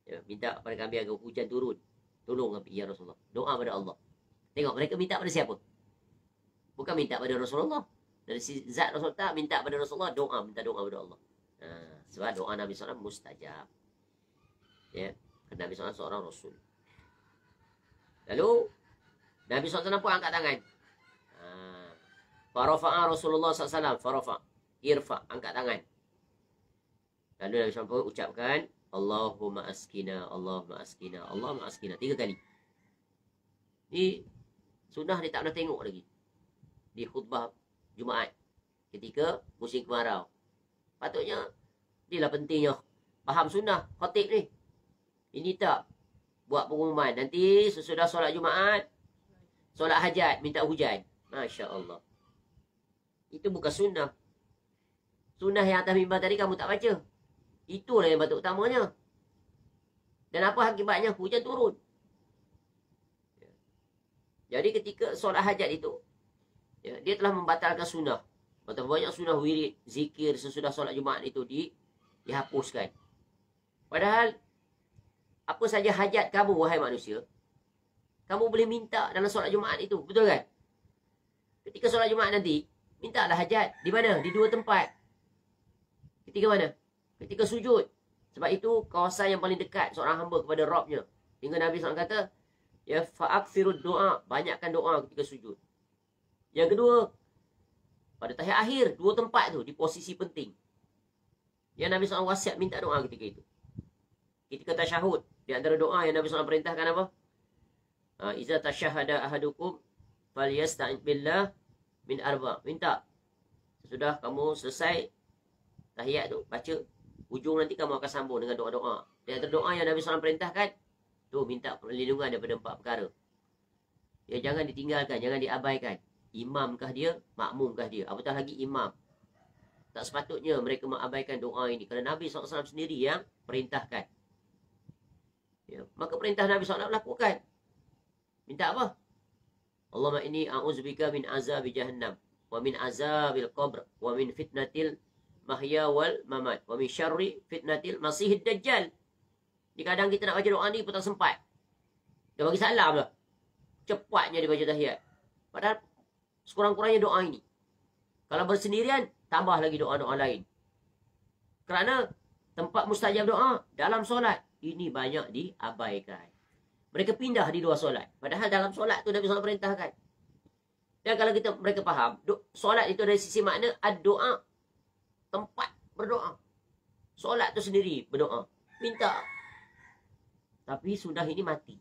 Ya, minta pada kami agar hujan turun. Tolong kami ya Rasulullah. Doa pada Allah. Tengok mereka minta pada siapa? Bukan minta pada Rasulullah. Dari si zat Rasul tak minta pada Rasulullah, doa, minta doa pada Allah. Sebab doa Nabi SAW mustajab. Ya, Nabi SAW seorang Rasul. Lalu Nabi SAW pun angkat tangan. Farafa'a Rasulullah SAW. Farafa'. Irfa'. Angkat tangan. Lalu Nabi SAW ucapkan, Allahumma askina, Allahumma askina, Allahumma askina. 3 kali. Ni sunnah dia tak pernah tengok lagi. Di khutbah Jumaat. Ketika musim kemarau. Patutnya, inilah pentingnya. Faham sunnah khatib ni. Ini tak. Buat pengumuman. Nanti sesudah solat Jumaat, solat hajat, minta hujan. Masya Allah. Itu bukan sunnah. Sunnah yang atas mimbar tadi kamu tak baca. Itulah yang patut utamanya. Dan apa akibatnya? Hujan turun. Jadi ketika solat hajat itu, ya, dia telah membatalkan sunnah. Betapa banyak sunnah wirid, zikir sesudah solat Jumaat itu dihapuskan. Padahal, apa saja hajat kamu, wahai manusia, kamu boleh minta dalam solat Jumaat itu. Betul kan? Ketika solat Jumaat nanti, mintalah hajat. Di mana? Di 2 tempat. Ketika mana? Ketika sujud. Sebab itu kawasan yang paling dekat seorang hamba kepada Rabbnya. Hingga Nabi SAW kata, ya fa'akfirud doa. Banyakkan doa ketika sujud. Yang kedua, pada tahiyat akhir, 2 tempat tu di posisi penting. Yang Nabi SAW wasiat minta doa ketika itu. Ketika tasyahud, di antara doa yang Nabi SAW perintahkan apa? Iza tasyahada ahadukum falyasta'id billah min arba. Minta. Sesudah kamu selesai tahiyat tu, baca. Ujung nanti kamu akan sambung dengan doa-doa. Di antara doa yang Nabi SAW perintahkan, tu minta perlindungan daripada 4 perkara. Ya, jangan ditinggalkan, jangan diabaikan. Imamkah dia, makmumkah dia. Apatah lagi imam. Tak sepatutnya mereka mengabaikan doa ini. Kerana Nabi SAW sendiri yang perintahkan. Ya, maka perintah Nabi SAW lakukan. Minta apa? Allahumma inni a'udzubika min azabi jahannam wa min azabil qabr wa min fitnatil mahya wal mamat wa min syarri fitnatil masihid dajjal. Di kadang kita nak baca doa ni pun tak sempat. Dia bagi salam lah. Cepatnya dia baca tahiyat. Padahal sekurang-kurangnya doa ini. Kalau bersendirian, tambah lagi doa-doa lain. Kerana tempat mustajab doa dalam solat, ini banyak diabaikan. Mereka pindah di luar solat. Padahal dalam solat tu Nabi SAW perintahkan. Dan kalau mereka faham, solat itu dari sisi makna ad-doa, tempat berdoa. Solat tu sendiri berdoa. Minta. Tapi sudah ini mati.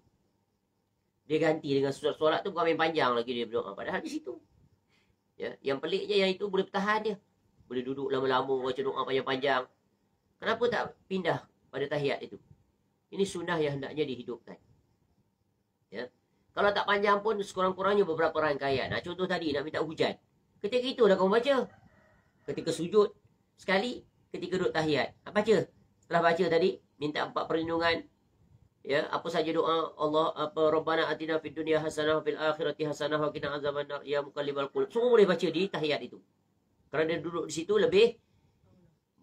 Dia ganti dengan solat tu bukan main panjang lagi dia berdoa. Padahal di situ. Ya, yang peliknya yang itu boleh bertahan dia. Boleh duduk lama-lama baca doa panjang-panjang. Kenapa tak pindah pada tahiyat itu? Ini sunnah yang hendaknya dihidupkan. Ya. Kalau tak panjang pun sekurang-kurangnya beberapa rangkaian. Nah, contoh tadi nak minta hujan. Ketika itu dah kamu baca. Ketika sujud sekali, ketika duduk tahiyat. Baca. Setelah baca tadi, minta 4 perlindungan. Ya, apa saja doa Allah, apa Rabbana atina fid dunya hasanah fil akhirati hasanah wa qina azabannar ya muqallibal qulub. Semua boleh baca di tahiyat itu. Kerana duduk di situ lebih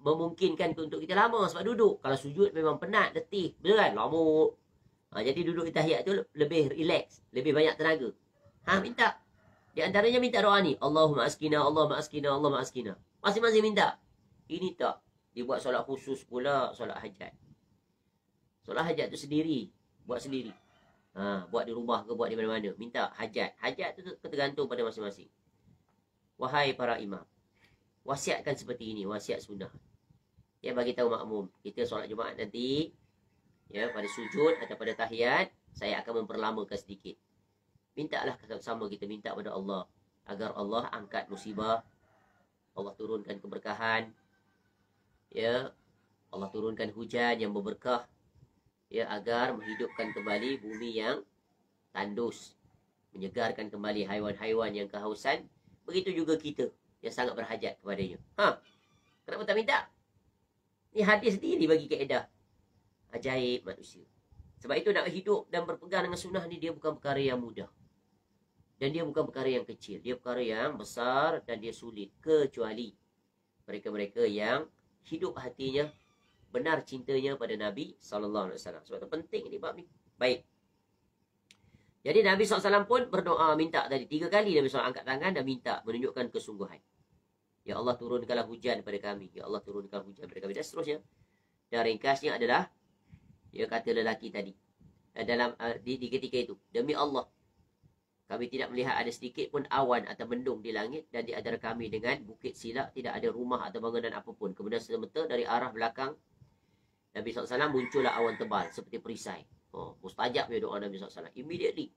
memungkinkan untuk kita lama sebab duduk. Kalau sujud memang penat, letih, betul kan? Lama. Jadi duduk di tahiyat tu lebih relax, lebih banyak tenaga. Minta. Di antaranya minta doa ni, Allahumma askina, Allahumma askina, Allahumma askina. Masing-masing minta. Ini tak dibuat solat khusus pula, solat hajat. Solat hajat tu sendiri. Buat sendiri. Buat di rumah ke buat di mana-mana. Minta hajat. Hajat tu tergantung pada masing-masing. Wahai para imam. Wasiatkan seperti ini. Wasiat sunnah. Ya, bagi tahu makmum. Kita solat Jumaat nanti. Ya, pada sujud atau pada tahiyat. Saya akan memperlamakan sedikit. Mintalah sama kita minta pada Allah. Agar Allah angkat musibah. Allah turunkan keberkahan. Ya. Allah turunkan hujan yang berberkah. Ya, agar menghidupkan kembali bumi yang tandus, menyegarkan kembali haiwan-haiwan yang kehausan. Begitu juga kita yang sangat berhajat kepadanya. Kenapa tak minta? Ini hadis sendiri bagi kaedah ajaib manusia. Sebab itu nak hidup dan berpegang dengan sunnah ni dia bukan perkara yang mudah. Dan dia bukan perkara yang kecil. Dia perkara yang besar dan dia sulit. Kecuali mereka-mereka yang hidup hatinya benar cintanya pada Nabi SAW. Sebab itu penting di bab ni. Baik. Jadi Nabi SAW pun berdoa minta tadi. 3 kali Nabi SAW angkat tangan dan minta. Menunjukkan kesungguhan. Ya Allah turunkanlah hujan pada kami. Ya Allah turunkan hujan pada kami. Dan seterusnya. Dan ringkasnya adalah. Ya kata lelaki tadi. Dalam di ketika itu. Demi Allah. Kami tidak melihat ada sedikit pun awan atau mendung di langit. Dan di antara kami dengan bukit silak. Tidak ada rumah atau bangunan apapun. Kemudian semata dari arah belakang Nabi SAW muncullah awan tebal seperti perisai. Mustajab ya doa Nabi SAW. Immediately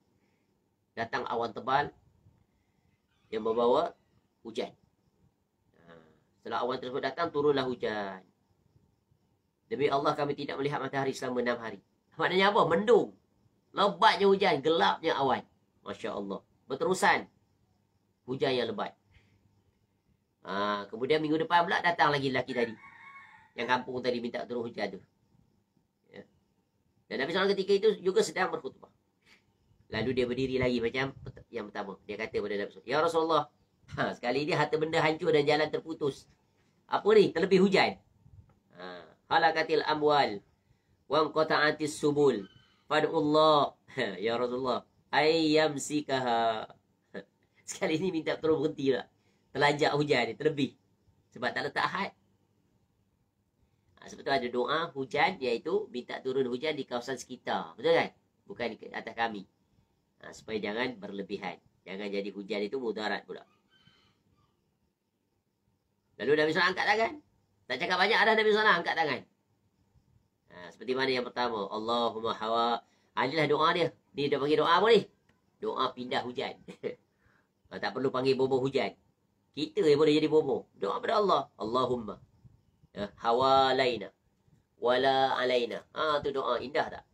datang awan tebal yang membawa hujan. Setelah awan tersebut datang, turunlah hujan. Demi Allah kami tidak melihat matahari selama 6 hari. Maknanya apa? Mendung. Lebatnya hujan, gelapnya awan. Masya Allah. Berterusan. Hujan yang lebat. Kemudian minggu depan pula datang lagi lelaki tadi. Yang kampung tadi minta turun hujan tu. Ya. Dan Nabi SAW ketika itu juga sedang berkhutbah. Lalu dia berdiri lagi macam yang pertama. Dia kata kepada Nabi SAW, Ya Rasulullah, sekali ini harta benda hancur dan jalan terputus. Apa ni? Terlebih hujan. Halakatil amwal. Wa qata'atis subul. Fad'ullah. Ya Rasulullah. Ayyamsikaha. Sekali ini minta turun berhenti lah. Terlanjak hujan ni. Terlebih. Sebab tak letak had. Sebab tu ada doa hujan, iaitu minta turun hujan di kawasan sekitar. Betul kan? Bukan di atas kami. Supaya jangan berlebihan. Jangan jadi hujan itu mudarat pula. Lalu Nabi SAW angkat tangan. Tak cakap banyak dah Nabi SAW angkat tangan. Seperti mana yang pertama. Allahumma hawa. Inilah doa dia. Dia dah panggil doa apa ni? Doa pindah hujan. Tak perlu panggil bomoh hujan. Kita yang boleh jadi bomoh. Doa pada Allah. Allahumma. Hawalaina wala alaina. Tu doa indah tak?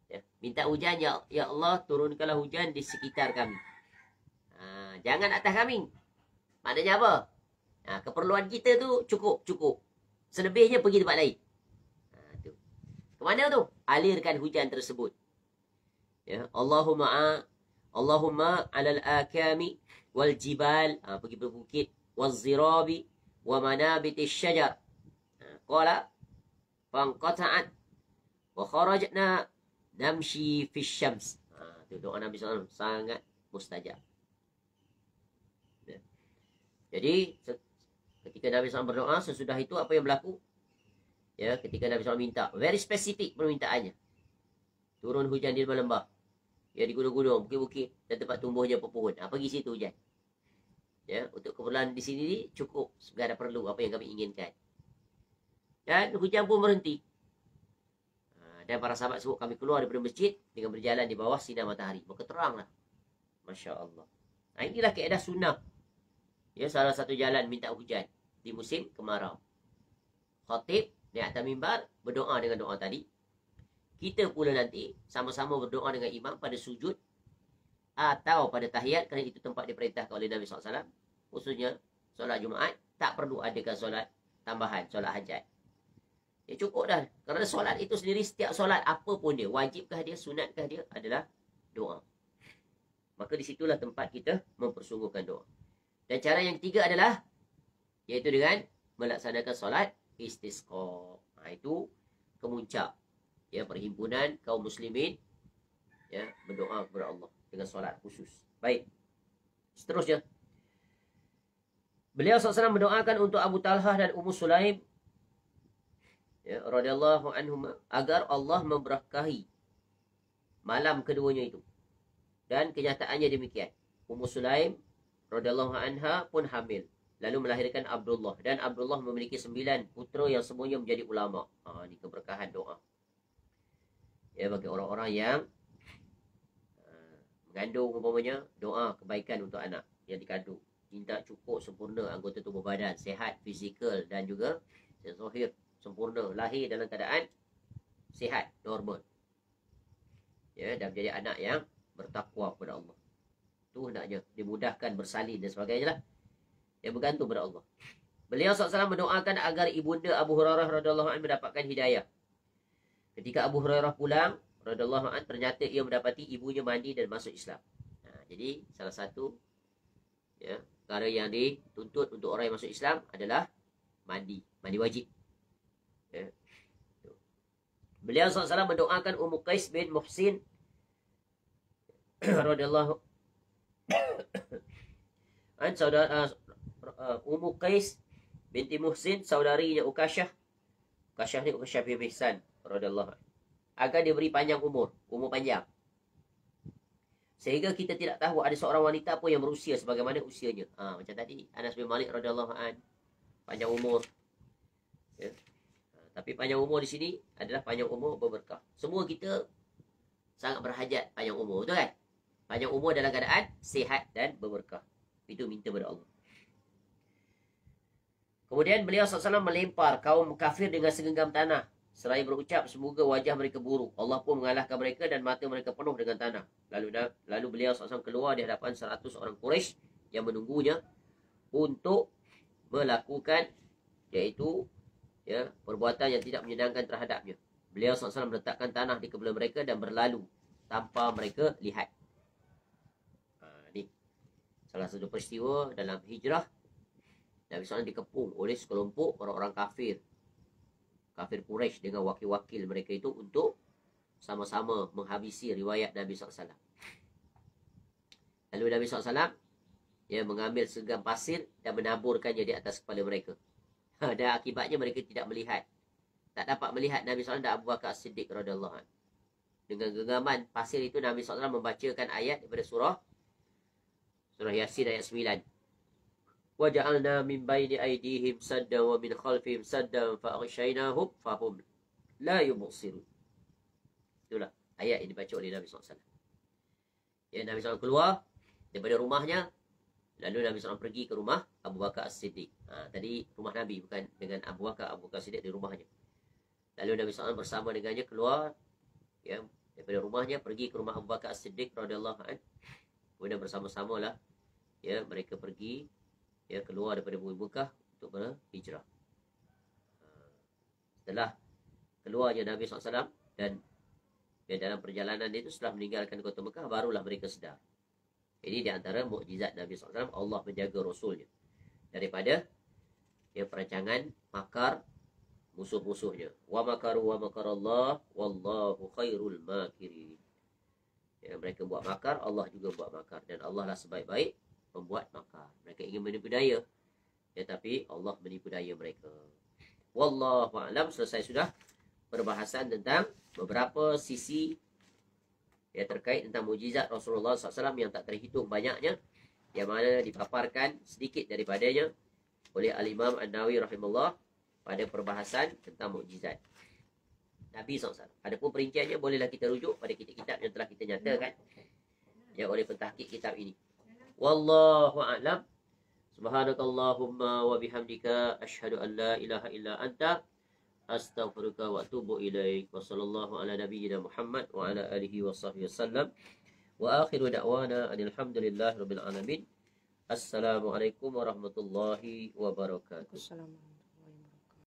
Ya, minta hujan ya Allah turunkanlah hujan di sekitar kami. Jangan atas kami. Maknanya apa? Keperluan kita tu cukup. Selebihnya pergi tempat lain. Tu. Ke mana tu? Alirkan hujan tersebut. Ya, Ya, Allahumma 'alal akami wal jibal, pergi ke bukit, wal zirabi wa manabitish syajar. Qala fanqata'at wa kharajna namshi fi syams. Itu doa Nabi SAW sangat mustajab. Ya. Jadi ketika Nabi SAW berdoa, sesudah itu apa yang berlaku? Ya, ketika Nabi SAW minta, very spesifik permintaannya. Turun hujan di lembah, ya di gunung-gunung, bukit-bukit dan tempat tumbuhnya pohon. Pergi situ hujan. Ya, untuk keperluan di sini cukup, segala perlu apa yang kami inginkan. Dan hujan pun berhenti. Dan para sahabat sebut kami keluar daripada masjid dengan berjalan di bawah sinar matahari. Maka teranglah. Masya Allah. Inilah keadaan sunnah. Ya, salah satu jalan minta hujan di musim kemarau. Khatib di atas mimbar berdoa dengan doa tadi. Kita pula nanti sama-sama berdoa dengan imam pada sujud atau pada tahiyat, kerana itu tempat diperintahkan oleh Nabi SAW. Khususnya solat Jumaat tak perlu adakan solat tambahan, solat hajat. Ya cukup dah. Kerana solat itu sendiri, setiap solat apa pun dia, wajibkah dia, sunatkah dia, adalah doa. Maka disitulah tempat kita mempersungguhkan doa. Dan cara yang ketiga adalah, iaitu dengan melaksanakan solat istisqa. Itu kemuncak. Ya, perhimpunan kaum muslimin, ya, berdoa kepada Allah dengan solat khusus. Baik. Seterusnya, beliau SAW mendoakan untuk Abu Talhah dan Ummu Sulaim, ya, radhiyallahu anhuma, agar Allah memberkahi malam keduanya itu. Dan kenyataannya demikian. Ummu Sulaim radhiyallahu anha pun hamil, lalu melahirkan Abdullah, dan Abdullah memiliki 9 putera yang semuanya menjadi ulama. Ini keberkahan doa. Ya, bagi orang-orang yang mengandung, umpamanya, doa kebaikan untuk anak yang dikandung. Minta cukup sempurna anggota tubuh badan, sihat fizikal dan juga zahir sempurna, lahir dalam keadaan sihat, normal. Ya, dan menjadi anak yang bertakwa kepada Allah. Itu hendaknya dimudahkan bersalin dan sebagainya lah. Yang bergantung pada Allah. Beliau SAW mendoakan agar ibunda Abu Hurairah radhiyallahu anhu mendapatkan hidayah. Ketika Abu Hurairah pulang radhiyallahu anhu, ternyata ia mendapati ibunya mandi dan masuk Islam. Jadi salah satu, ya, perkara yang dituntut untuk orang yang masuk Islam adalah mandi wajib. Ya. Beliau SAW mendoakan Ummu Qais bin Muhsin radhiyallahu an, saudara Ummu Qais binti Muhsin, saudarinya Ukasyah. Ukasyah ni Ukasyah bin Mihsan radhiyallahu anhu, agar dia beri panjang umur panjang. Sehingga kita tidak tahu ada seorang wanita pun yang berusia sebagaimana usianya. Macam tadi Anas bin Malik radhiyallahu anhu, panjang umur. Ya. Tapi panjang umur di sini adalah panjang umur berberkah. Semua kita sangat berhajat panjang umur, betul kan? Panjang umur dalam keadaan sihat dan berberkah. Itu minta kepada Allah. Kemudian beliau SAW melempar kaum kafir dengan segenggam tanah, seraya berucap, semoga wajah mereka buruk. Allah pun mengalahkan mereka dan mata mereka penuh dengan tanah. Lalu beliau SAW keluar di hadapan 100 orang Quraisy yang menunggunya untuk melakukan, iaitu, ya, perbuatan yang tidak menyenangkan terhadapnya. Beliau SAW meletakkan tanah di kepala mereka dan berlalu tanpa mereka lihat. Ini salah satu peristiwa dalam hijrah. Nabi SAW dikepung oleh sekelompok orang-orang kafir Quraisy dengan wakil-wakil mereka itu untuk sama-sama menghabisi riwayat Nabi SAW. Lalu Nabi SAW, ya, mengambil segenggam pasir dan menaburkannya di atas kepala mereka. Dan akibatnya mereka tidak melihat, tak dapat melihat Nabi SAW dan Abu Bakar As-Siddiq radhiyallahu anhu. Dengan genggaman pasir itu, Nabi SAW membacakan ayat daripada surah Yasin ayat 9. وَجَعَلْنَا مِنْ بَيْنِ أَيْدِيهِمْ سَدًّا وَمِنْ خَلْفِهِمْ سَدًّا فَأَغْشَيْنَاهُمْ فَهُمْ لَا يُبْصِرُونَ. Itulah ayat yang dibaca oleh Nabi SAW. Ya, Nabi SAW keluar daripada rumahnya, lalu Nabi SAW pergi ke rumah Abu Bakar As-Siddiq. Tadi rumah Nabi, bukan dengan Abu Bakar As-Siddiq di rumahnya. Lalu Nabi SAW bersama dengannya keluar, ya, daripada rumahnya pergi ke rumah Abu Bakar As-Siddiq radhiyallahu anhu. Kemudian bersama-sama lah, ya, mereka pergi, ya, keluar daripada bumi Mekah untuk berhijrah. Setelah keluarnya Nabi SAW dan Dan dalam perjalanan itu setelah meninggalkan kota Mekah, barulah mereka sedar. Jadi di antara mukjizat Nabi SAW, Allah menjaga Rasulnya daripada perancangan makar musuh-musuhnya. Wa makaru wa makarallah wallahu khairul makirin. Mereka buat makar, Allah juga buat makar. Dan Allah lah sebaik-baik membuat makar. Mereka ingin menipu daya, tetapi Allah menipu daya mereka. Wallahu a'lam. Selesai sudah perbahasan tentang beberapa sisi terkait tentang mujizat Rasulullah SAW yang tak terhitung banyaknya, yang mana dipaparkan sedikit daripadanya oleh Al-Imam An-Nawawi rahimahullah pada perbahasan tentang mukjizat Nabi SAW. Adapun perinciannya bolehlah kita rujuk pada kitab-kitab yang telah kita nyatakan oleh pentahqiq kitab ini. Wallahu a'lam. Subhanakallahumma wa bihamdika asyhadu an la ilaha illa anta astaghfiruka wa atubu ilaik. Wa sallallahu ala nabiyyina Muhammad wa ala alihi wa sahbihi wasallam. Wa akhiru da'wana alhamdulillahi rabbil alamin. Assalamualaikum warahmatullahi wabarakatuh. Assalamualaikum.